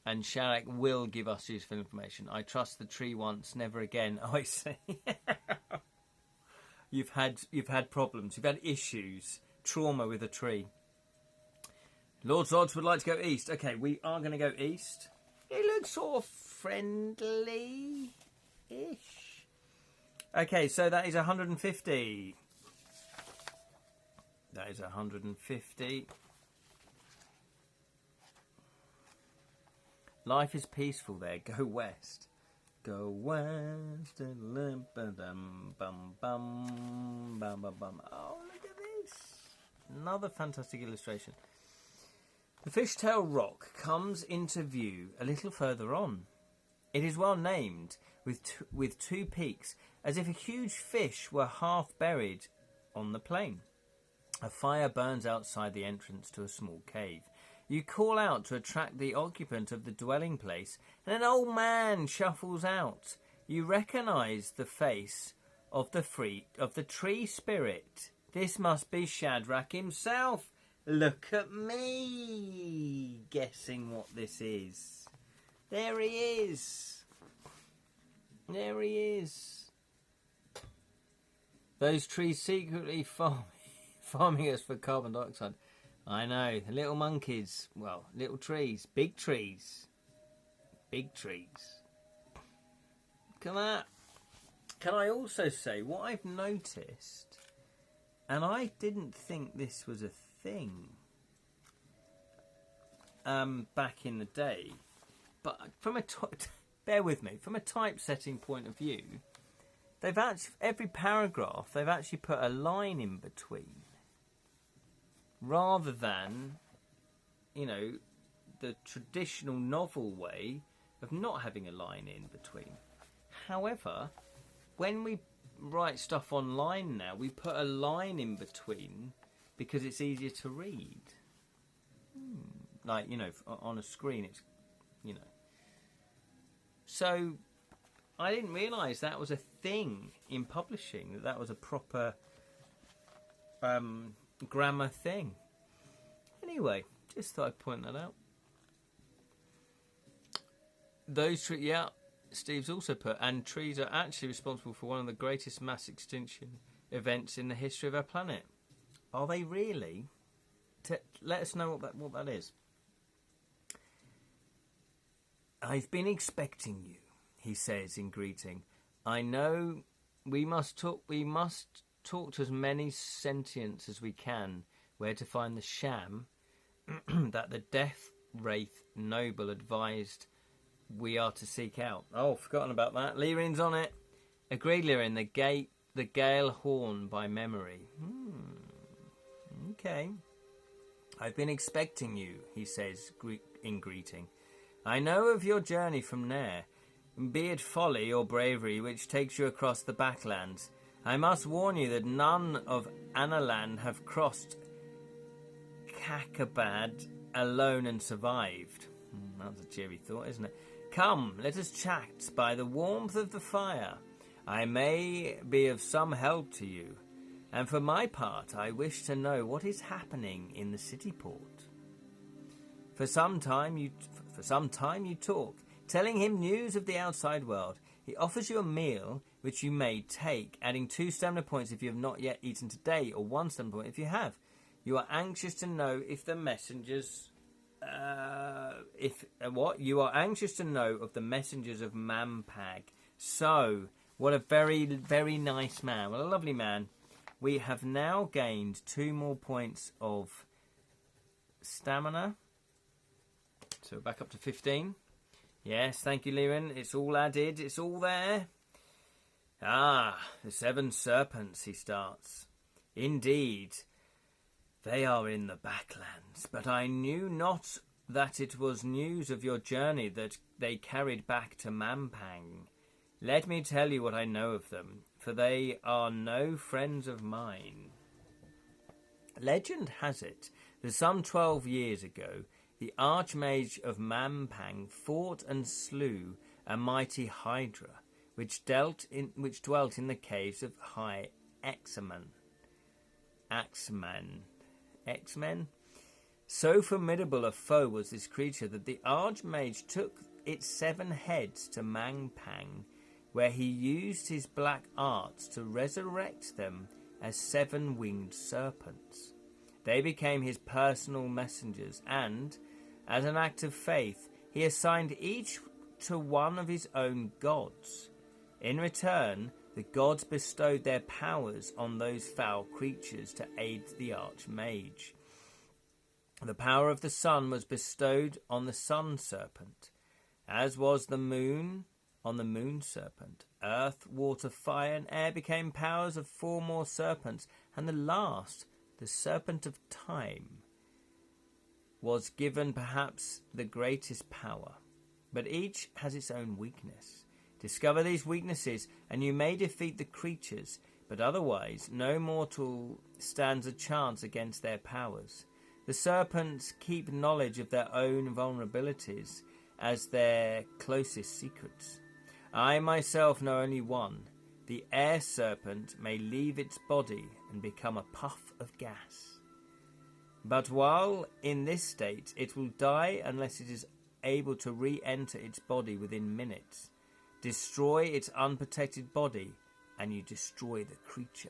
and Sharek will give us useful information. I trust the tree once, never again. Oh, I see. You've had problems. You've had issues, trauma with a tree. Lord Zods would like to go east. Okay, we are going to go east. It looks sort of friendly-ish. Okay, so that is 150. That is 150. Life is peaceful there. Go west. Go west. Oh, look at this. Another fantastic illustration. The Fishtail Rock comes into view a little further on. It is well named, with two peaks, as if a huge fish were half buried on the plain. A fire burns outside the entrance to a small cave. You call out to attract the occupant of the dwelling place, and an old man shuffles out. You recognise the face of the tree spirit. This must be Shadrach himself. Look at me guessing what this is. There he is. There he is. Those trees secretly farming us for carbon dioxide. I know, little monkeys. Well, little trees, big trees. Big trees. Look at that. Can I also say what I've noticed, and I didn't think this was a thing back in the day, but from bear with me, from a typesetting point of view, they've actually, every paragraph, they've actually put a line in between. Rather than, the traditional novel way of not having a line in between. However, when we write stuff online now, we put a line in between because it's easier to read. Like, you know, on a screen, it's, you know. So I didn't realise that was a thing in publishing, that was a proper grammar thing. Anyway, just thought I'd point that out. Those yeah, Steve's also put, and trees are actually responsible for one of the greatest mass extinction events in the history of our planet. Are they really? Let us know what that is. I've been expecting you, he says in greeting. I know we must talk to as many sentients as we can, where to find the sham that the Death Wraith Noble advised we are to seek out. Oh, forgotten about that. Lyrin's on it. Agreed, Lyrin. The Gale Horn by memory. Okay. I've been expecting you, he says in greeting. I know of your journey from Nair, be it folly or bravery which takes you across the backlands. I must warn you that none of Analand have crossed Kakabad alone and survived. That's a cheery thought, isn't it? Come, let us chat by the warmth of the fire. I may be of some help to you, and for my part I wish to know what is happening in the city port. For some time you talk, telling him news of the outside world. He offers you a meal, which you may take, adding 2 stamina points if you have not yet eaten today, or 1 stamina point if you have. You are anxious to know if the messengers... You are anxious to know of the messengers of Mampang. So, what a very, very nice man. What a lovely man. We have now gained 2 more points of stamina. So, we're back up to 15. Yes, thank you, Liren. It's all added. It's all there. Ah, the 7 Serpents, he starts. Indeed, they are in the Backlands, but I knew not that it was news of your journey that they carried back to Mampang. Let me tell you what I know of them, for they are no friends of mine. Legend has it that some 12 years ago, the Archmage of Mampang fought and slew a mighty Hydra, which dwelt in the caves of High X-Men. So formidable a foe was this creature that the Archmage took its 7 heads to Mampang, where he used his black arts to resurrect them as 7-winged serpents. They became his personal messengers, and, as an act of faith, he assigned each to one of his own gods. In return, the gods bestowed their powers on those foul creatures to aid the Archmage. The power of the sun was bestowed on the Sun Serpent, as was the moon on the Moon Serpent. Earth, water, fire, and air became powers of 4 more serpents, and the last, the Serpent of Time, was given perhaps the greatest power. But each has its own weakness. Discover these weaknesses, and you may defeat the creatures, but otherwise no mortal stands a chance against their powers. The serpents keep knowledge of their own vulnerabilities as their closest secrets. I myself know only one. The air serpent may leave its body and become a puff of gas. But while in this state, it will die unless it is able to re-enter its body within minutes. Destroy its unprotected body, and you destroy the creature.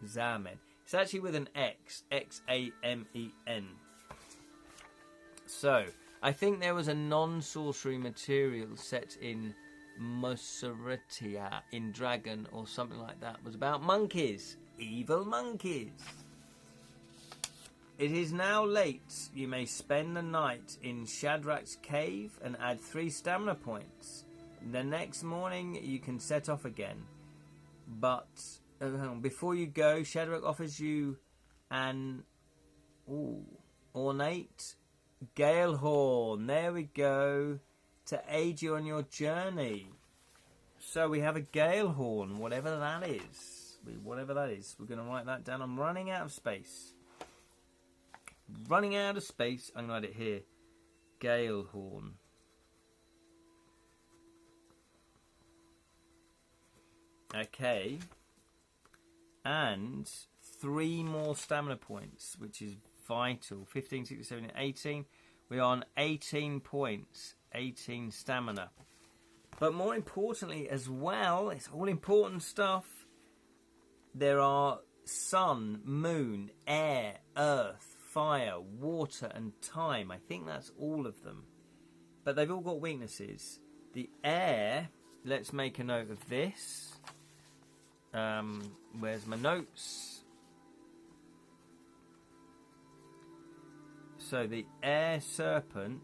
Xamen. It's actually with an X. X-A-M-E-N. So, I think there was a non-sorcery material set in Moseritia in Dragon or something like that. It was about monkeys. Evil monkeys. It is now late. You may spend the night in Shadrach's cave and add 3 stamina points. The next morning you can set off again. But before you go, Shadrach offers you an ornate gale horn. There we go. to aid you on your journey. So we have a gale horn, whatever that is. Whatever that is. We're going to write that down. I'm running out of space. Running out of space. I'm going to write it here. Gale horn. Okay. And 3 more stamina points, which is vital. 15, 16, 17, 18. We are on 18 points. 18 stamina. But more importantly as well, it's all important stuff. There are sun, moon, air, earth, fire, water and time. I think that's all of them. But they've all got weaknesses. The air, let's make a note of this. Where's my notes? So the air serpent...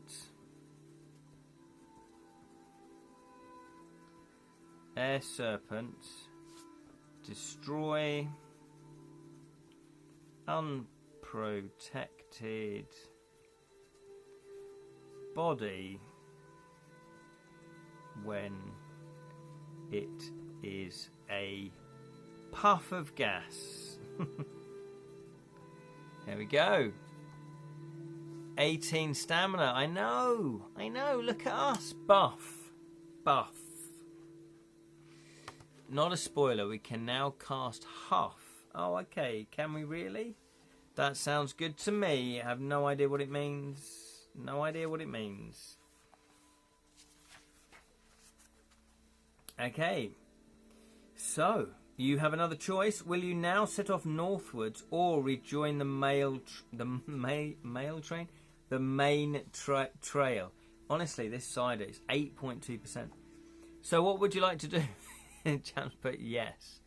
Air serpent, destroy unprotected body when it is a puff of gas. There we go. 18 stamina. I know. Look at us. Buff. Not a spoiler, we can now cast Huff. Oh, okay, can we really? That sounds good to me. I have no idea what it means. Okay, so you have another choice. Will you now set off northwards or rejoin the main trail? Honestly, this side is 8.2%. So what would you like to do? Chance put yes.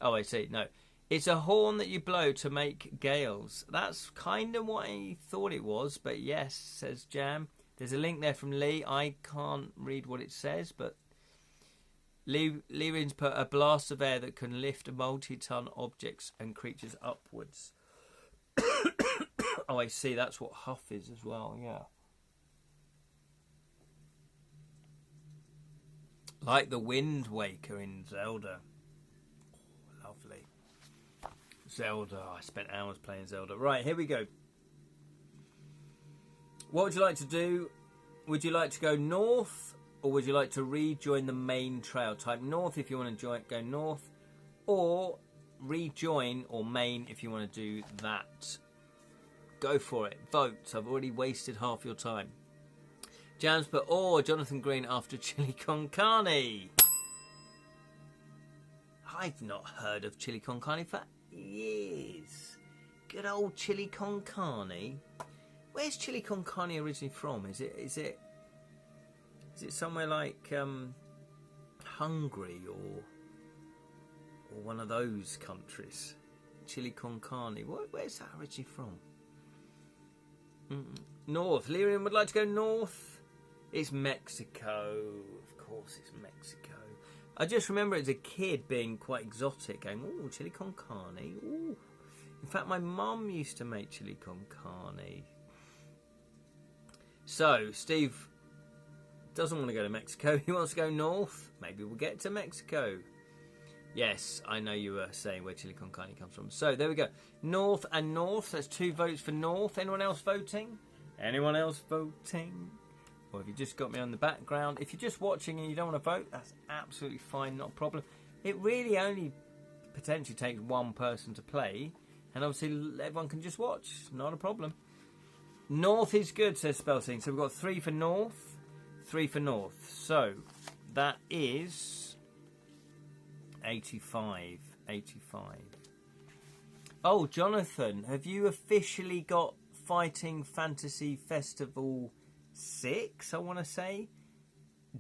Oh, I see. No. It's a horn that you blow to make gales. That's kind of what I thought it was, but yes, says Jam. There's a link there from Lee. I can't read what it says, but Lee's put a blast of air that can lift multi-ton objects and creatures upwards. Oh, I see. That's what Huff is as well, yeah. Like the Wind Waker in Zelda. Oh, lovely. Zelda. I spent hours playing Zelda. Right, here we go. What would you like to do? Would you like to go north, or would you like to rejoin the main trail? Type north if you want to go north, or rejoin or main if you want to do that. Go for it. Vote. I've already wasted half your time. Jams put, Jonathan Green after chili con carne. I've not heard of chili con carne for years. Good old chili con carne. Where's chili con carne originally from? Is it somewhere like Hungary or one of those countries? Chili con carne. Where's that originally from? North. Lyrian would like to go north. It's Mexico. Of course it's Mexico. I just remember as a kid being quite exotic, going, oh, chili con carne. Ooh. In fact, my mum used to make chili con carne. So, Steve doesn't want to go to Mexico. He wants to go north. Maybe we'll get to Mexico. Yes, I know you were saying where chili con carne comes from. So, there we go. North and north. There's 2 votes for north. Anyone else voting? Anyone else voting? Or if you just got me on the background. If you're just watching and you don't want to vote, that's absolutely fine, not a problem. It really only potentially takes one person to play. And obviously everyone can just watch. Not a problem. North is good, says Spellsing. So we've got 3 for north. 3 for north. So that is 85. 85. Oh, Jonathan, have you officially got Fighting Fantasy Festival 6, I want to say,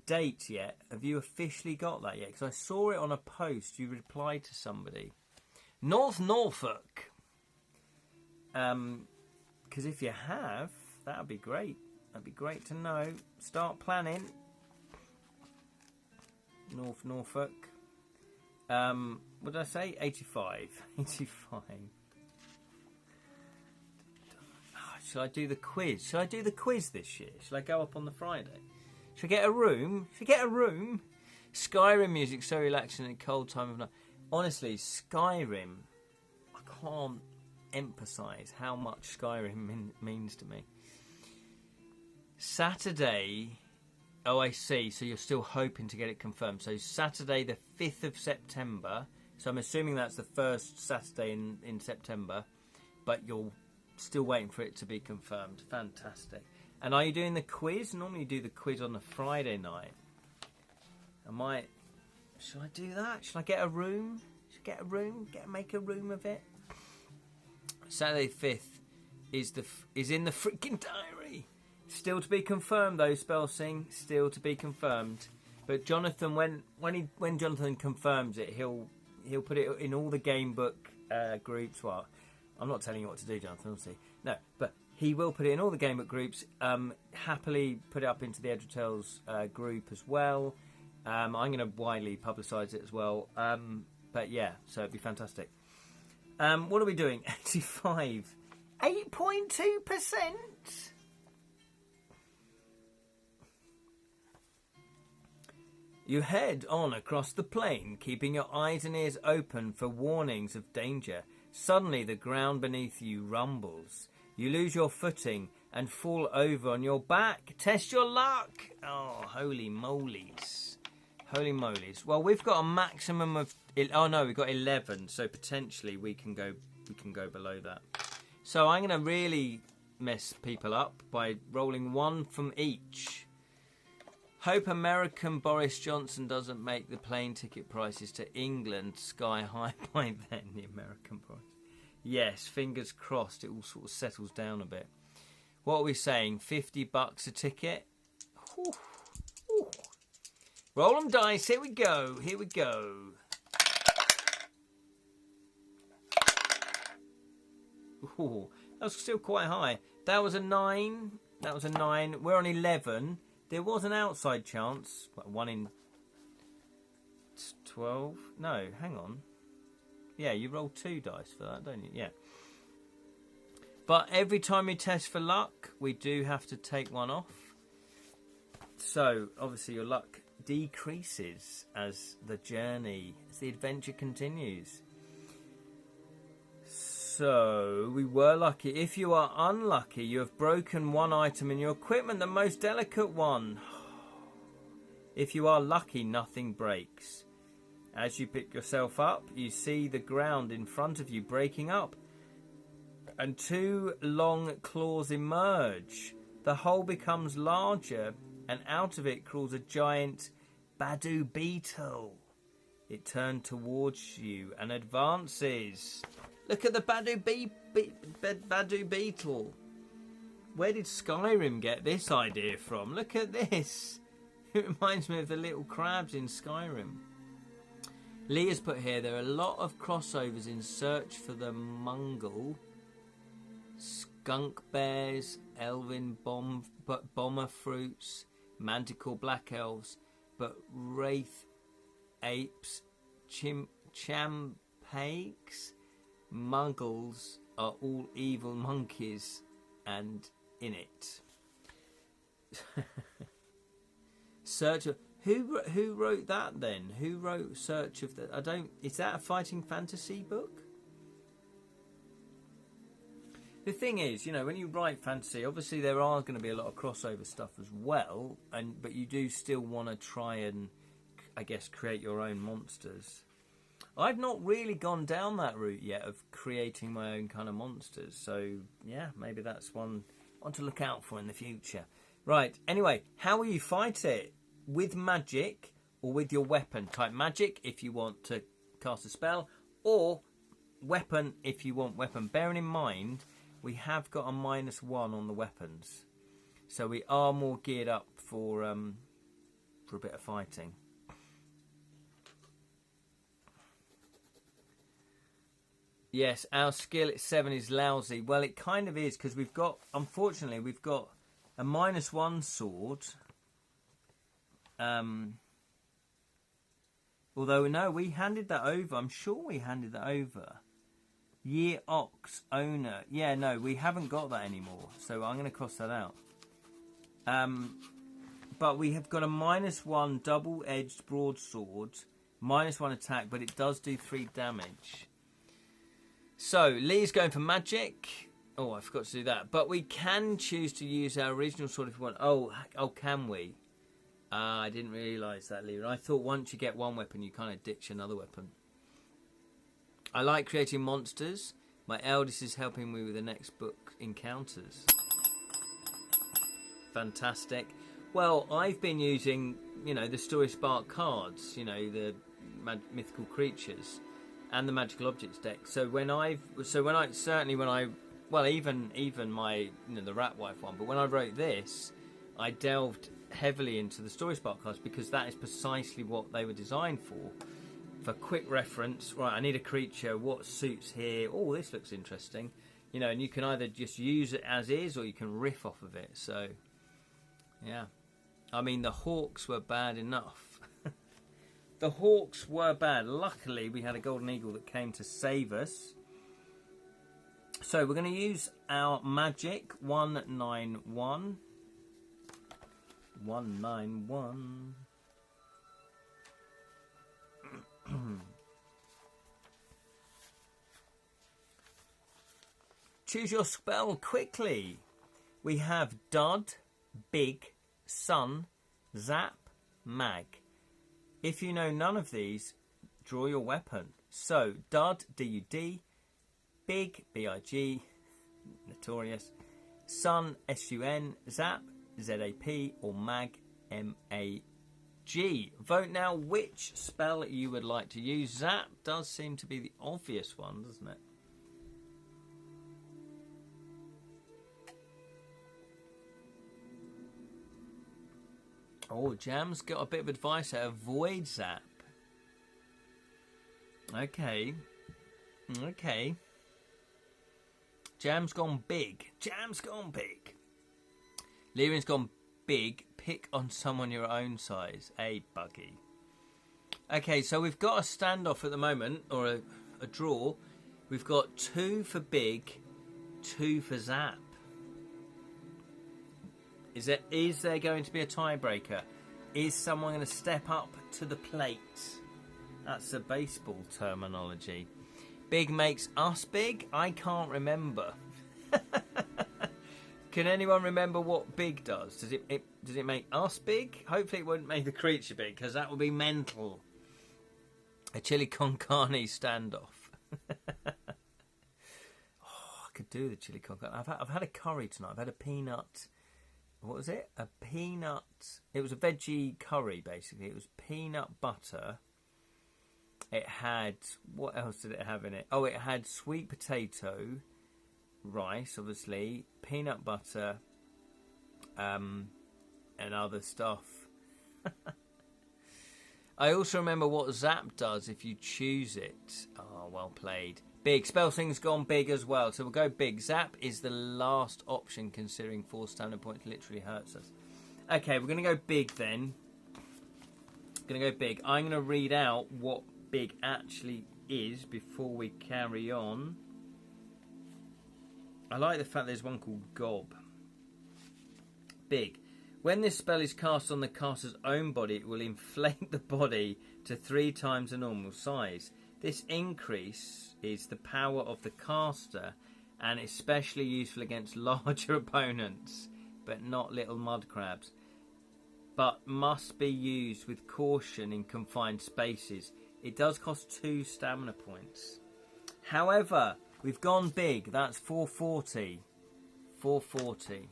date yet? Have you officially got that yet? Because I saw it on a post. You replied to somebody. North Norfolk. Because if you have, that would be great. That'd be great to know. Start planning. North Norfolk. What did I say? 85. 85. Shall I do the quiz? Shall I do the quiz this year? Shall I go up on the Friday? Should I get a room? Should I get a room? Skyrim music, so relaxing in a cold time of night. Honestly, Skyrim, I can't emphasise how much Skyrim means to me. Saturday, oh I see, so you're still hoping to get it confirmed. So Saturday the 5th of September, so I'm assuming that's the first Saturday in September, but you're still waiting for it to be confirmed. Fantastic. And are you doing the quiz? Normally you do the quiz on the Friday night. Should I do that? Should I get a room? Should I get a room? Make a room of it? Saturday 5th is in the freaking diary. Still to be confirmed though, Spellsing. Still to be confirmed. But Jonathan, when Jonathan confirms it, he'll put it in all the Gamebook groups. Well, I'm not telling you what to do, Jonathan, obviously. No, but he will put it in all the Gamebook groups. Happily put it up into the Edra Tales group as well. I'm going to widely publicise it as well. But yeah, so it'd be fantastic. What are we doing? 85. 8.2%. You head on across the plain, keeping your eyes and ears open for warnings of danger. Suddenly the ground beneath you rumbles. You lose your footing and fall over on your back. Test your luck. Oh, holy molies. Holy molies. Well, we've got a maximum of... Oh, no, we've got 11, so potentially we can go below that. So I'm going to really mess people up by rolling one from each. Hope American Boris Johnson doesn't make the plane ticket prices to England sky high by then, the American price. Yes, fingers crossed it all sort of settles down a bit. What are we saying? $50 a ticket? Ooh. Ooh. Roll them dice. Here we go. Here we go. Ooh, that was still quite high. That was a 9. That was a 9. We're on 11. There was an outside chance. What, 1 in 12? No, hang on. Yeah, you roll 2 dice for that, don't you? Yeah. But every time we test for luck, we do have to take one off. So, obviously, your luck decreases as the adventure continues. So, we were lucky. If you are unlucky, you have broken one item in your equipment, the most delicate one. If you are lucky, nothing breaks. As you pick yourself up, you see the ground in front of you breaking up, and 2 long claws emerge. The hole becomes larger, and out of it crawls a giant Badu beetle. It turns towards you and advances. Look at the Badu beetle. Where did Skyrim get this idea from? Look at this. It reminds me of the little crabs in Skyrim. Leah's put here, there are a lot of crossovers in Search for the Mungle, skunk bears, elven bomber fruits, manticore black elves, but wraith apes, champakes, muggles are all evil monkeys and in it. Search of... Who wrote that then? Who wrote Search of the... Is that a fighting fantasy book? The thing is, when you write fantasy, obviously there are going to be a lot of crossover stuff as well, but you do still want to try and, I guess, create your own monsters. I've not really gone down that route yet of creating my own kind of monsters, so yeah, maybe that's one to look out for in the future. Right, anyway, how will you fight it? With magic or with your weapon? Type magic if you want to cast a spell, or weapon if you want weapon. Bearing in mind, we have got a -1 on the weapons, so we are more geared up for a bit of fighting. Yes, our skill at 7 is lousy. Well, it kind of is, because unfortunately, we've got a -1 sword. Although, no, we handed that over. I'm sure we handed that over. Year Ox owner. Yeah, no, we haven't got that anymore. So I'm going to cross that out. but we have got a -1 double-edged broadsword, -1 attack, but it does do 3 damage. So Lee's going for magic. Oh, I forgot to do that. But we can choose to use our original sword if we want. Oh, can we? I didn't realise that, Lee. I thought once you get one weapon, you kind of ditch another weapon. I like creating monsters. My eldest is helping me with the next book, Encounters. Fantastic. Well, I've been using, the Story Spark cards, the mythical creatures, and the magical objects deck. So even my, the Rat Wife one, but when I wrote this, I delved heavily into the Story Spark cards because that is precisely what they were designed for. For quick reference, right, I need a creature, what suits here? Oh, this looks interesting. And you can either just use it as is or you can riff off of it. So, yeah. I mean, the Hawks were bad enough. The Hawks were bad. Luckily, we had a Golden Eagle that came to save us. So, we're going to use our magic 191. 191. Choose your spell quickly. We have Dud, Big, Sun, Zap, Mag. If you know none of these, draw your weapon. So, Dud, D-U-D, Big, B-I-G, notorious, Sun, S-U-N, Zap, Z-A-P, or Mag, M-A-G. Vote now which spell you would like to use. Zap does seem to be the obvious one, doesn't it? Oh, Jam's got a bit of advice there. Avoid Zap. Okay. Jam's gone big. Lyrian's gone big. Pick on someone your own size. A buggy. Okay, so we've got a standoff at the moment, or a draw. We've got 2 for big, 2 for Zap. Is there going to be a tiebreaker? Is someone going to step up to the plate? That's the baseball terminology. Big makes us big? I can't remember. Can anyone remember what big does? Does it make us big? Hopefully it wouldn't make the creature big, because that would be mental. A chili con carne standoff. I could do the chili con carne. I've had a curry tonight. I've had a peanut... What was it? A peanut... It was a veggie curry, basically. It was peanut butter. It had... What else did it have in it? Oh, it had sweet potato, rice, obviously, peanut butter, and other stuff. I also remember what Zap does if you choose it. Oh, well played. Big. Spellsling's gone big as well, so we'll go big. Zap is the last option, considering 4 stamina points literally hurts us. Okay, we're going to go big then. I'm going to read out what big actually is before we carry on. I like the fact there's one called Gob. Big. When this spell is cast on the caster's own body, it will inflate the body to 3 times the normal size. This increase is the power of the caster and especially useful against larger opponents, but not little mud crabs. But must be used with caution in confined spaces. It does cost 2 stamina points. However, we've gone big. That's 440. 440.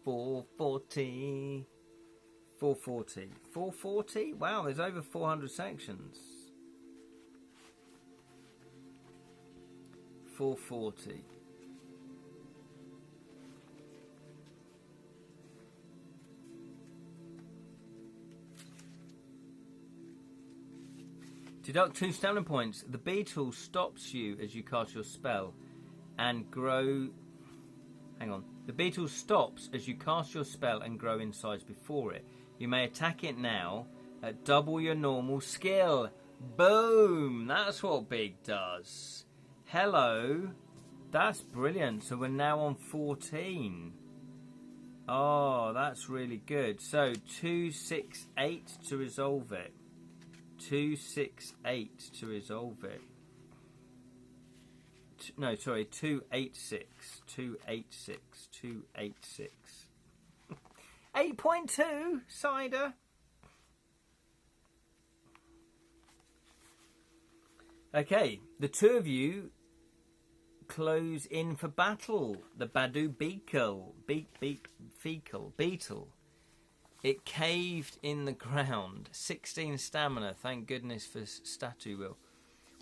440. 440. 440? Wow, there's over 400 sections. 440. Deduct 2 stamina points. The beetle stops you as you cast your spell and grow... Hang on. The beetle stops as you cast your spell and grow in size before it. You may attack it now at double your normal skill. Boom! That's what big does. Hello. That's brilliant. So we're now on 14. Oh, that's really good. So 268 to resolve it. 268 to resolve it. No, sorry, 286. 286. 286. 8.2 cider. Okay, the two of you close in for battle. The Badu beetle. It caved in the ground. 16 stamina. Thank goodness for statue will.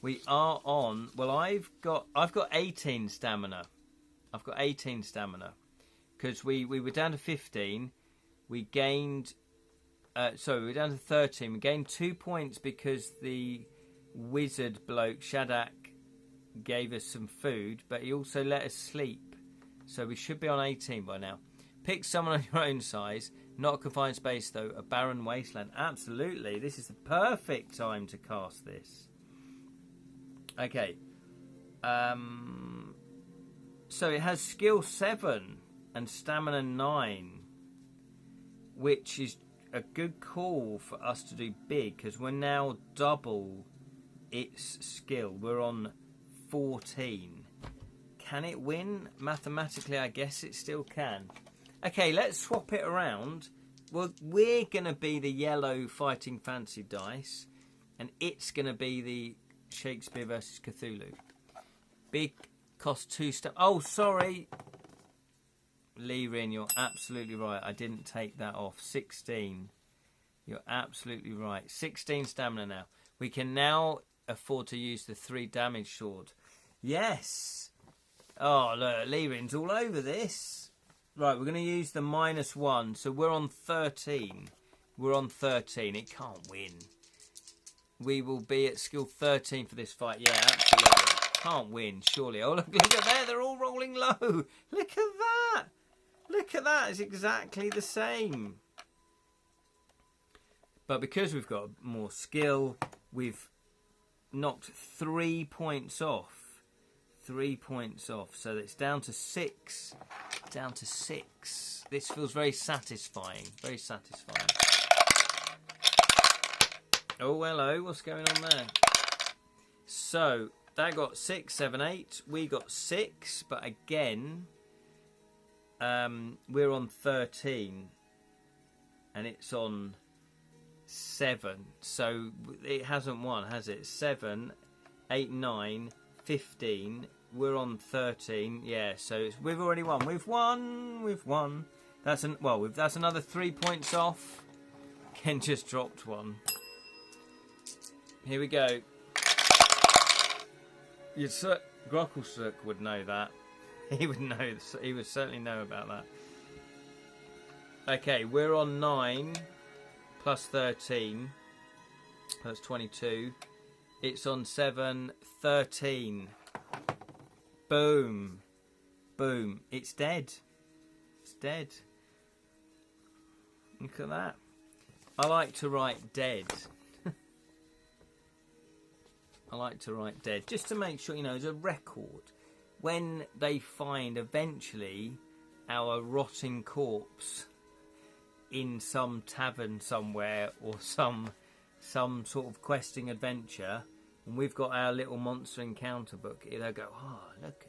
We are on. Well, I've got 18 stamina. I've got 18 stamina because we were down to 15. We gained. Sorry, we were down to 13. We gained 2 points because the wizard bloke Shadak gave us some food, but he also let us sleep. So we should be on 18 by now. Pick someone on your own size. Not a confined space, though. A barren wasteland. Absolutely. This is the perfect time to cast this. Okay. So it has skill 7 and stamina 9, which is a good call for us to do big, because we're now double its skill. We're on 14. Can it win? Mathematically, I guess it still can. Okay, let's swap it around. Well, we're going to be the yellow Fighting Fancy dice, and it's going to be the Shakespeare versus Cthulhu. Big cost 2 stamina. Oh, sorry. Lee Rin, you're absolutely right. I didn't take that off. 16. You're absolutely right. 16 stamina now. We can now afford to use the 3 damage sword. Yes. Oh, look, Lee Rin's all over this. Right, we're going to use the -1. So we're on 13. We're on 13. It can't win. We will be at skill 13 for this fight. Yeah, absolutely. Can't win, surely. Oh, look at there. They're all rolling low. Look at that. Look at that. It's exactly the same. But because we've got more skill, we've knocked 3 points off. 3 points off. So it's down to 6. Down to 6. This feels very satisfying. Very satisfying. Oh, hello. What's going on there? So that got 6, 7, 8. We got 6. But again, we're on 13. And it's on 7. So it hasn't won, has it? 7, 8, 9, 15. We're on 13. Yeah, so we've already won. We've won. That's that's another 3 points off. Ken just dropped one. Here we go. Grocklesuk would know that. He would know. He would certainly know about that. Okay, we're on 9 plus 13. That's 22. It's on 7, 13. Boom. Boom. It's dead. It's dead. Look at that. I like to write dead. I like to write dead. Just to make sure, as a record. When they find eventually our rotting corpse in some tavern somewhere or some sort of questing adventure, and we've got our little monster encounter book, they'll go, look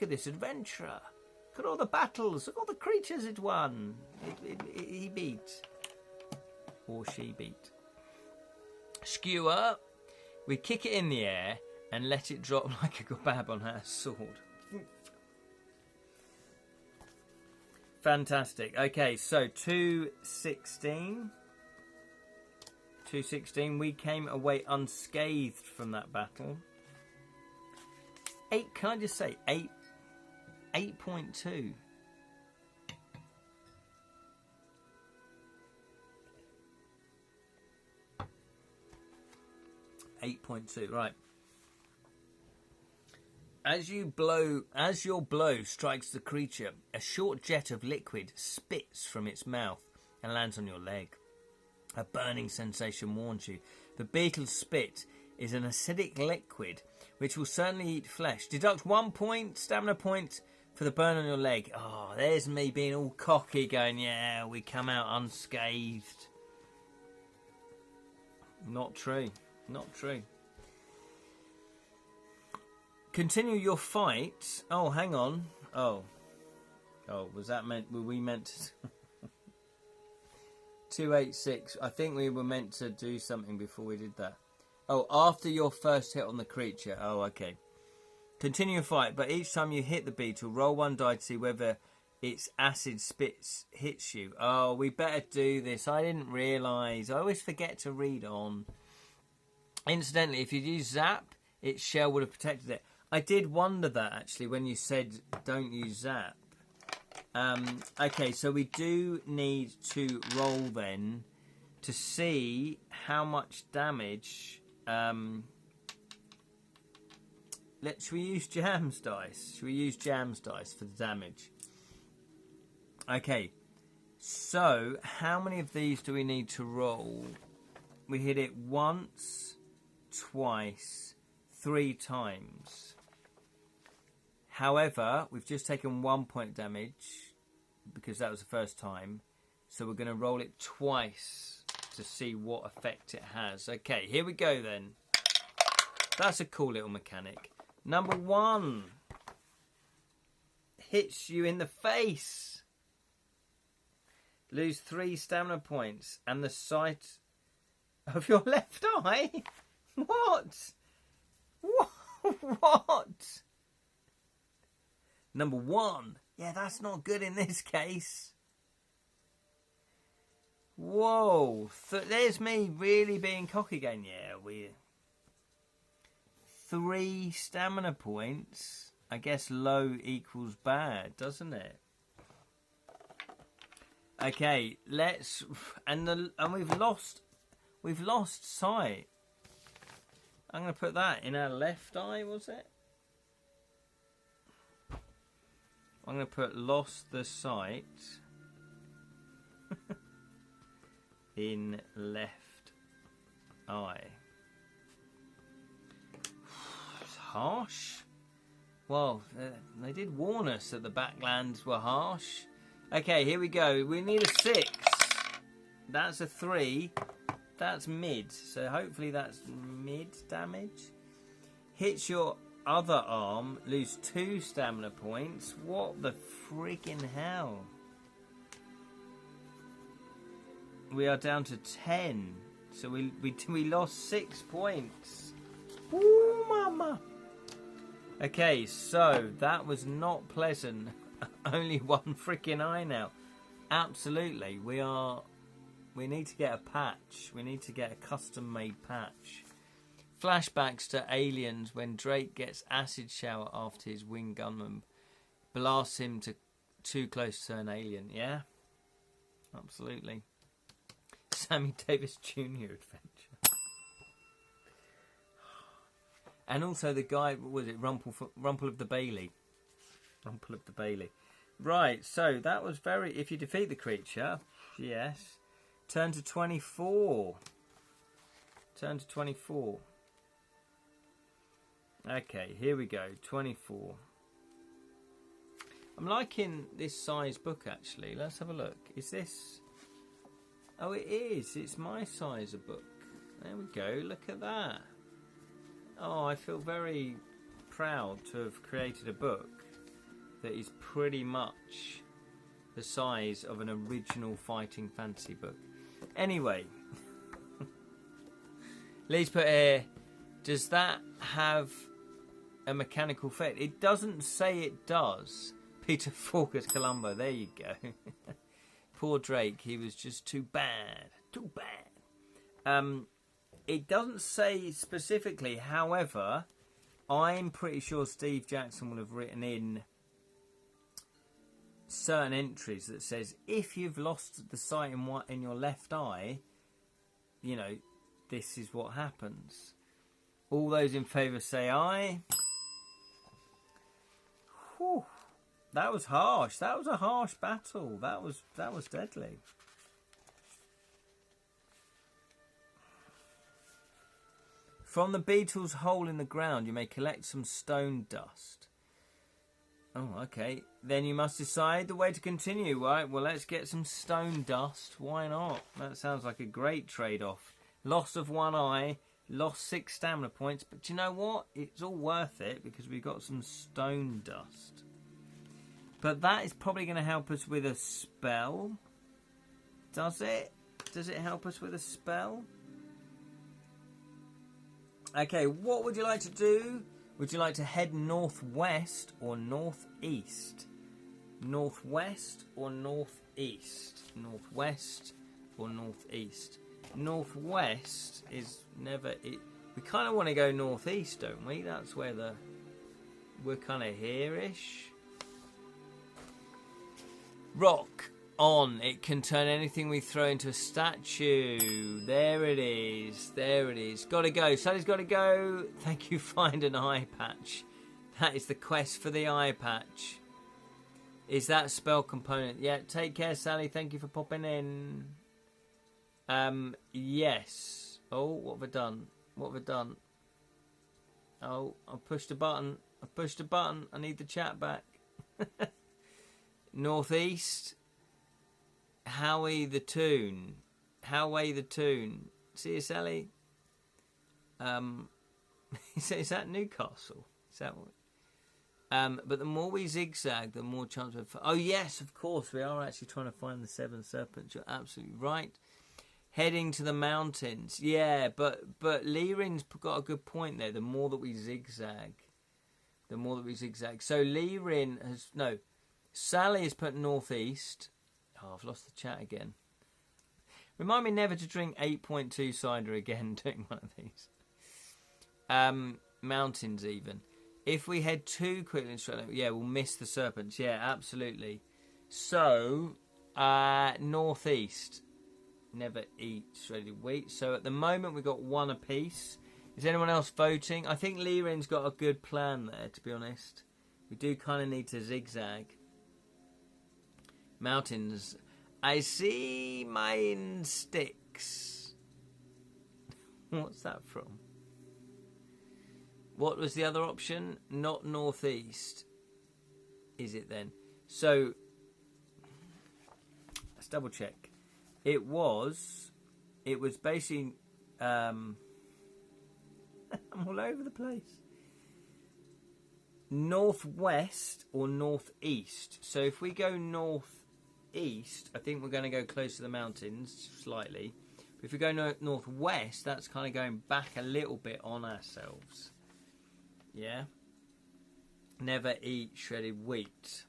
at this adventurer. Look at all the battles. Look at all the creatures it won. He beat. Or she beat. Skewer. We kick it in the air and let it drop like a kebab on her sword. Fantastic. Okay, so 216. 216. We came away unscathed from that battle. 8. Can I just say 8? 8.2. Right. As your blow strikes the creature, a short jet of liquid spits from its mouth and lands on your leg. A burning sensation warns you. The beetle's spit is an acidic liquid which will certainly eat flesh. Deduct 1 point, stamina point, for the burn on your leg. Oh, there's me being all cocky going, yeah, we come out unscathed. Not true. Not true. Continue your fight. Oh, hang on. Oh, was that meant? Were we meant to? 286. I think we were meant to do something before we did that. Oh, after your first hit on the creature. Oh, okay. Continue your fight, but each time you hit the beetle, roll one die to see whether its acid spits hits you. Oh, we better do this. I didn't realise. I always forget to read on. Incidentally, if you'd used Zap, its shell would have protected it. I did wonder that, actually, when you said don't use Zap. Okay, so we do need to roll, then, to see how much damage... Should we use Jam's dice? Should we use Jam's dice for the damage? Okay, so how many of these do we need to roll? We hit it once, twice, 3 times. However, we've just taken 1 point damage because that was the first time. So we're going to roll it twice to see what effect it has. Okay, here we go then. That's a cool little mechanic. Number 1 hits you in the face. Lose 3 stamina points and the sight of your left eye. What? What? Number 1. Yeah, that's not good in this case. Whoa. There's me really being cocky again. Yeah, we... 3 stamina points. I guess low equals bad, doesn't it? Okay, let's... And we've lost sight. I'm going to put that in our left eye, was it? I'm going to put lost the sight in left eye. It's harsh. Well, they did warn us that the backlands were harsh. Okay, here we go. We need a 6. That's a 3. That's mid. So hopefully that's mid damage. Hits your other arm. Lose 2 stamina points. What the freaking hell? We are down to 10. So we lost 6 points. Ooh, mama. Okay, so that was not pleasant. Only 1 freaking eye now. Absolutely. We need to get a patch. We need to get a custom-made patch. Flashbacks to Aliens when Drake gets acid shower after his winged gunman blasts him too close to an alien. Yeah? Absolutely. Sammy Davis Jr. adventure. And also the guy, what was it? Rumple of the Bailey. Rumple of the Bailey. Right, so that was very... If you defeat the creature, yes. Turn to 24. Turn to 24. Okay, here we go. 24. I'm liking this size book, actually. Let's have a look. Is this... Oh, it is. It's my size of book. There we go. Look at that. Oh, I feel very proud to have created a book that is pretty much the size of an original fighting fantasy book. Anyway, Lee's put here, does that have a mechanical effect? It doesn't say it does. Peter Falkers Columbo, there you go. Poor Drake, he was just too bad. Too bad. It doesn't say specifically, however, I'm pretty sure Steve Jackson will have written in certain entries that says if you've lost the sight in your left eye, you know, this is what happens. All those in favour say aye. Whew. That was harsh. That was a harsh battle. That was deadly. From the beetle's hole in the ground, you may collect some stone dust. Oh, okay. Then you must decide the way to continue, right? Well, let's get some stone dust. Why not? That sounds like a great trade-off. Loss of one eye, lost 6 stamina points. But you know what? It's all worth it because we got some stone dust. But that is probably going to help us with a spell. Does it? Does it help us with a spell? Okay, what would you like to do? Would you like to head northwest or northeast? Northwest or northeast? Northwest or northeast? Northwest is never... We kind of want to go northeast, don't we? That's where we're kind of here-ish. Rock on. It can turn anything we throw into a statue. There it is. There it is. Gotta go. Sally's gotta go. Thank you, find an eye patch. That is the quest for the eye patch. Is that spell component? Yeah, take care, Sally. Thank you for popping in. Yes. Oh, what have I done? What have I done? Oh, I pushed a button. I pushed a button. I need the chat back. Northeast. Howie the Toon. Howie the Toon. See you, Sally. Is that Newcastle? Is that what? But the more we zigzag, the more chance we have. Oh yes, of course, we are actually trying to find the Seven Serpents. You're absolutely right. Heading to the mountains. Yeah, but Lirin's got a good point there. The more that we zigzag, the more that we zigzag. So Lirin has Sally has put northeast. Oh, I've lost the chat again. Remind me never to drink 8.2 cider again doing one of these. Mountains even. If we head too quickly in straight line, yeah, we'll miss the serpents. Yeah, absolutely. So, northeast. Never eat shredded wheat. So at the moment we've got 1 apiece. Is anyone else voting? I think Lirin's got a good plan there, to be honest. We do kind of need to zigzag. Mountains. I see mine sticks. What's that from? What was the other option? Not northeast. Is it then? So, let's double check. It was basically, I'm all over the place. Northwest or northeast. So if we go northeast, I think we're going to go close to the mountains slightly. But if we go northwest, that's kind of going back a little bit on ourselves. Yeah. Never eat shredded wheat.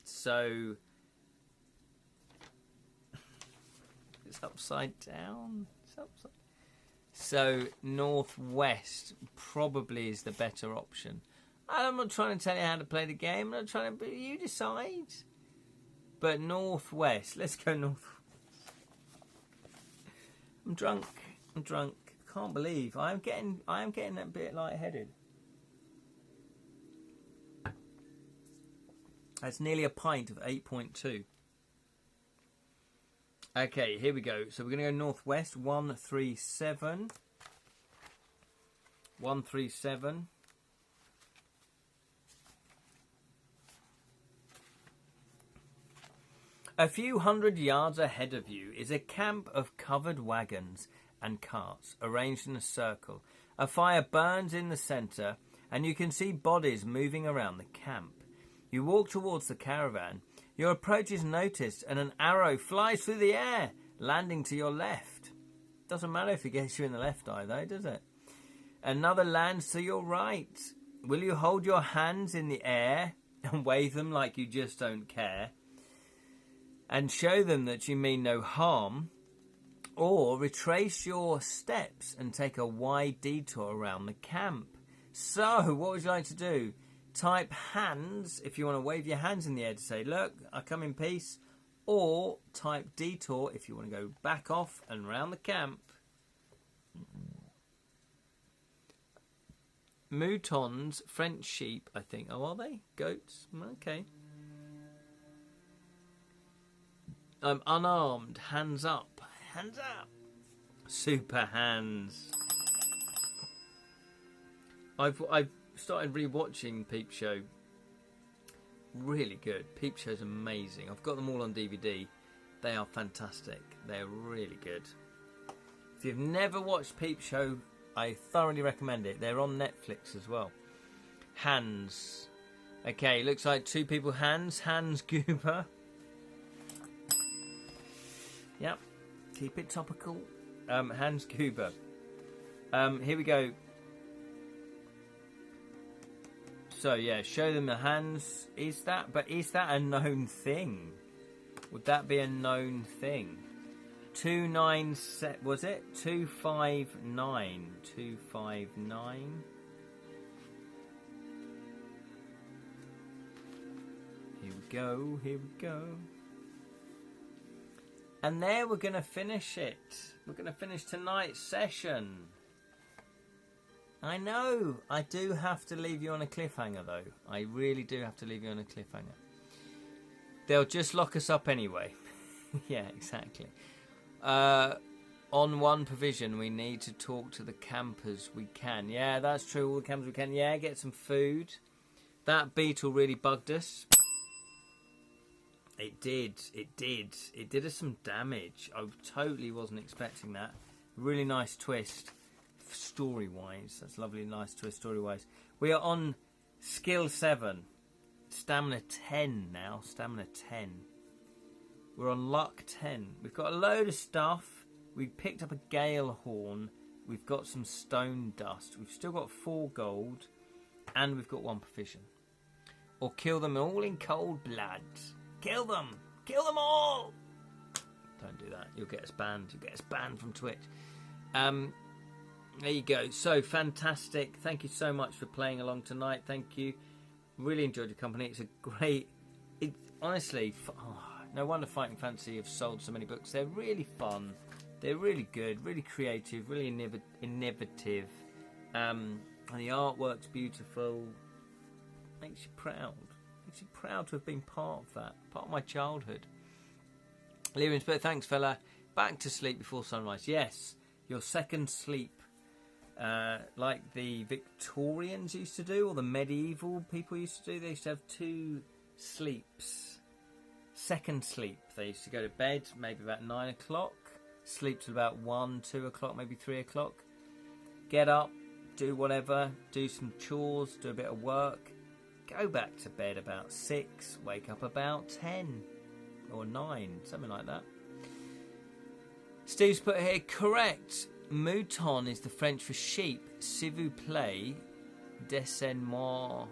So it's upside down. It's upside. So northwest probably is the better option. I'm not trying to tell you how to play the game. I'm not trying to. But you decide. But northwest. Let's go north. I'm drunk. Can't believe I am getting a bit lightheaded. That's nearly a pint of 8.2. Okay, here we go. So we're going to go northwest. 137. 137. A few hundred yards ahead of you is a camp of covered wagons and carts arranged in a circle. A fire burns in the centre, and you can see bodies moving around the camp. You walk towards the caravan. Your approach is noticed, and an arrow flies through the air, landing to your left. Doesn't matter if it gets you in the left eye, though, does it? Another lands to your right. Will you hold your hands in the air and wave them like you just don't care, and show them that you mean no harm, or retrace your steps and take a wide detour around the camp? So, what would you like to do? Type hands if you want to wave your hands in the air to say, look, I come in peace, or type detour if you want to go back off and round the camp. Moutons, French sheep, I think. Oh, are they? Goats? Okay. I'm unarmed. Hands up. Hands up. Super hands. I've started rewatching Peep Show. Really good. Peep Show's amazing. I've got them all on DVD. They are fantastic. They're really good. If you've never watched Peep Show, I thoroughly recommend it. They're on Netflix as well. Hands. Okay, looks like two people. Hans Goober. Yep. Keep it topical. Hans Goober. Here we go. So yeah, show them the hands. Is that a known thing? Would that be a known thing? 297 was it? 259. 259. Here we go. Here we go. And there we're gonna finish it. We're gonna finish tonight's session. I know, I do have to leave you on a cliffhanger though. I really do have to leave you on a cliffhanger. They'll just lock us up anyway. Yeah, exactly. On one provision, we need to talk to the campers we can. Yeah, that's true, all the campers we can. Yeah, get some food. That beetle really bugged us. It did. It did us some damage. I totally wasn't expecting that. Really nice twist. Story-wise, that's a lovely, nice twist story-wise. We are on skill 7, stamina 10 now. Stamina 10. We're on luck 10. We've got a load of stuff. We picked up a gale horn. We've got some stone dust. We've still got 4 gold, and we've got 1 provision. Or kill them all in cold blood. Kill them. Kill them all. Don't do that. You'll get us banned. You'll get us banned from Twitch. There you go. So fantastic. Thank you so much for playing along tonight. Thank you. Really enjoyed your company. It's a great... honestly, no wonder Fighting Fantasy have sold so many books. They're really fun. They're really good. Really creative. Really innovative. And the artwork's beautiful. Makes you proud. Makes you proud to have been part of that. Part of my childhood. Lyrian Spirit, thanks fella. Back to sleep before sunrise. Yes. Your second sleep. Like the Victorians used to do, or the medieval people used to do. They used to have 2 sleeps. Second sleep. They used to go to bed maybe about 9 o'clock, sleep till about 1, 2 o'clock, maybe 3 o'clock. Get up, do whatever, do some chores, do a bit of work, go back to bed about 6, wake up about 10 or 9, something like that. Steve's put here, correct. Mouton is the French for sheep. S'il vous plaît, dessine-moi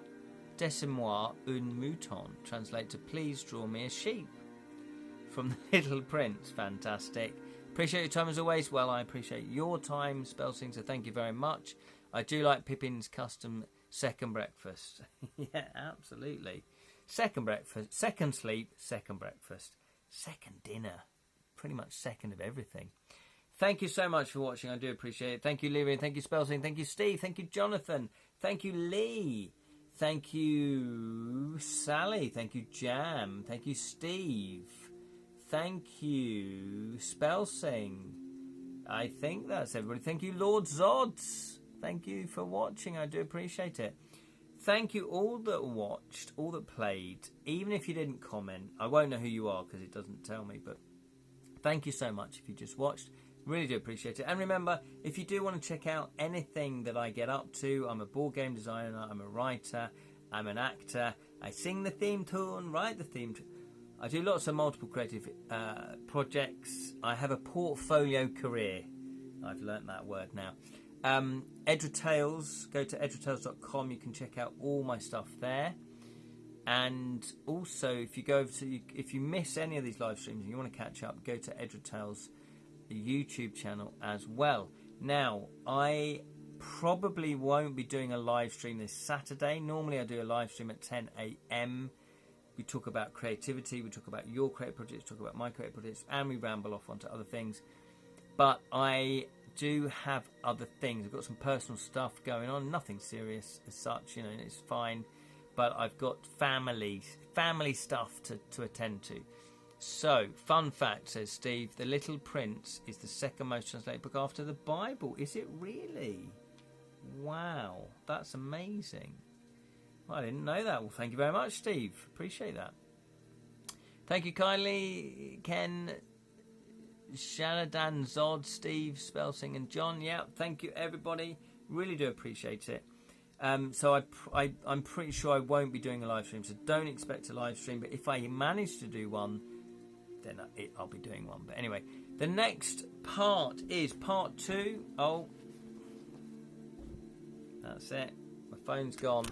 un mouton. Translate to please draw me a sheep. From the Little Prince. Fantastic. Appreciate your time as always. Well, I appreciate your time, Spellsing, so thank you very much. I do like Pippin's custom second breakfast. Yeah, absolutely. Second breakfast, second sleep, second breakfast, second dinner. Pretty much second of everything. Thank you so much for watching. I do appreciate it. Thank you, Lyrian. Thank you, Spellsing. Thank you, Steve. Thank you, Jonathan. Thank you, Lee. Thank you, Sally. Thank you, Jam. Thank you, Steve. Thank you, Spellsing. I think that's everybody. Thank you, Lord Zods. Thank you for watching. I do appreciate it. Thank you all that watched, all that played. Even if you didn't comment, I won't know who you are because it doesn't tell me. But thank you so much if you just watched. Really do appreciate it. And remember, if you do want to check out anything that I get up to, I'm a board game designer, I'm a writer, I'm an actor, I sing the theme tune, write the theme tune. I do lots of multiple creative projects. I have a portfolio career. I've learnt that word now. Edra Tales, go to edratales.com. You can check out all my stuff there. And also, if you miss any of these live streams and you want to catch up, go to Edra Tales YouTube channel as well. Now, I probably won't be doing a live stream this Saturday. Normally I do a live stream at 10 a.m. We talk about creativity, we talk about your creative projects, talk about my creative projects, and we ramble off onto other things. But I do have other things. I've got some personal stuff going on, nothing serious as such, it's fine. But I've got family stuff to attend to. So, fun fact, says Steve, The Little Prince is the second most translated book after the Bible. Is it really? Wow, that's amazing. I didn't know that. Well, thank you very much, Steve. Appreciate that. Thank you kindly, Ken, Shanadan, Zod, Steve, Spelsing, and John. Yeah, thank you, everybody. Really do appreciate it. So I'm pretty sure I won't be doing a live stream, so don't expect a live stream. But if I manage to do one, then I'll be doing one. But anyway, the next part is part 2. Oh, that's it. My phone's gone.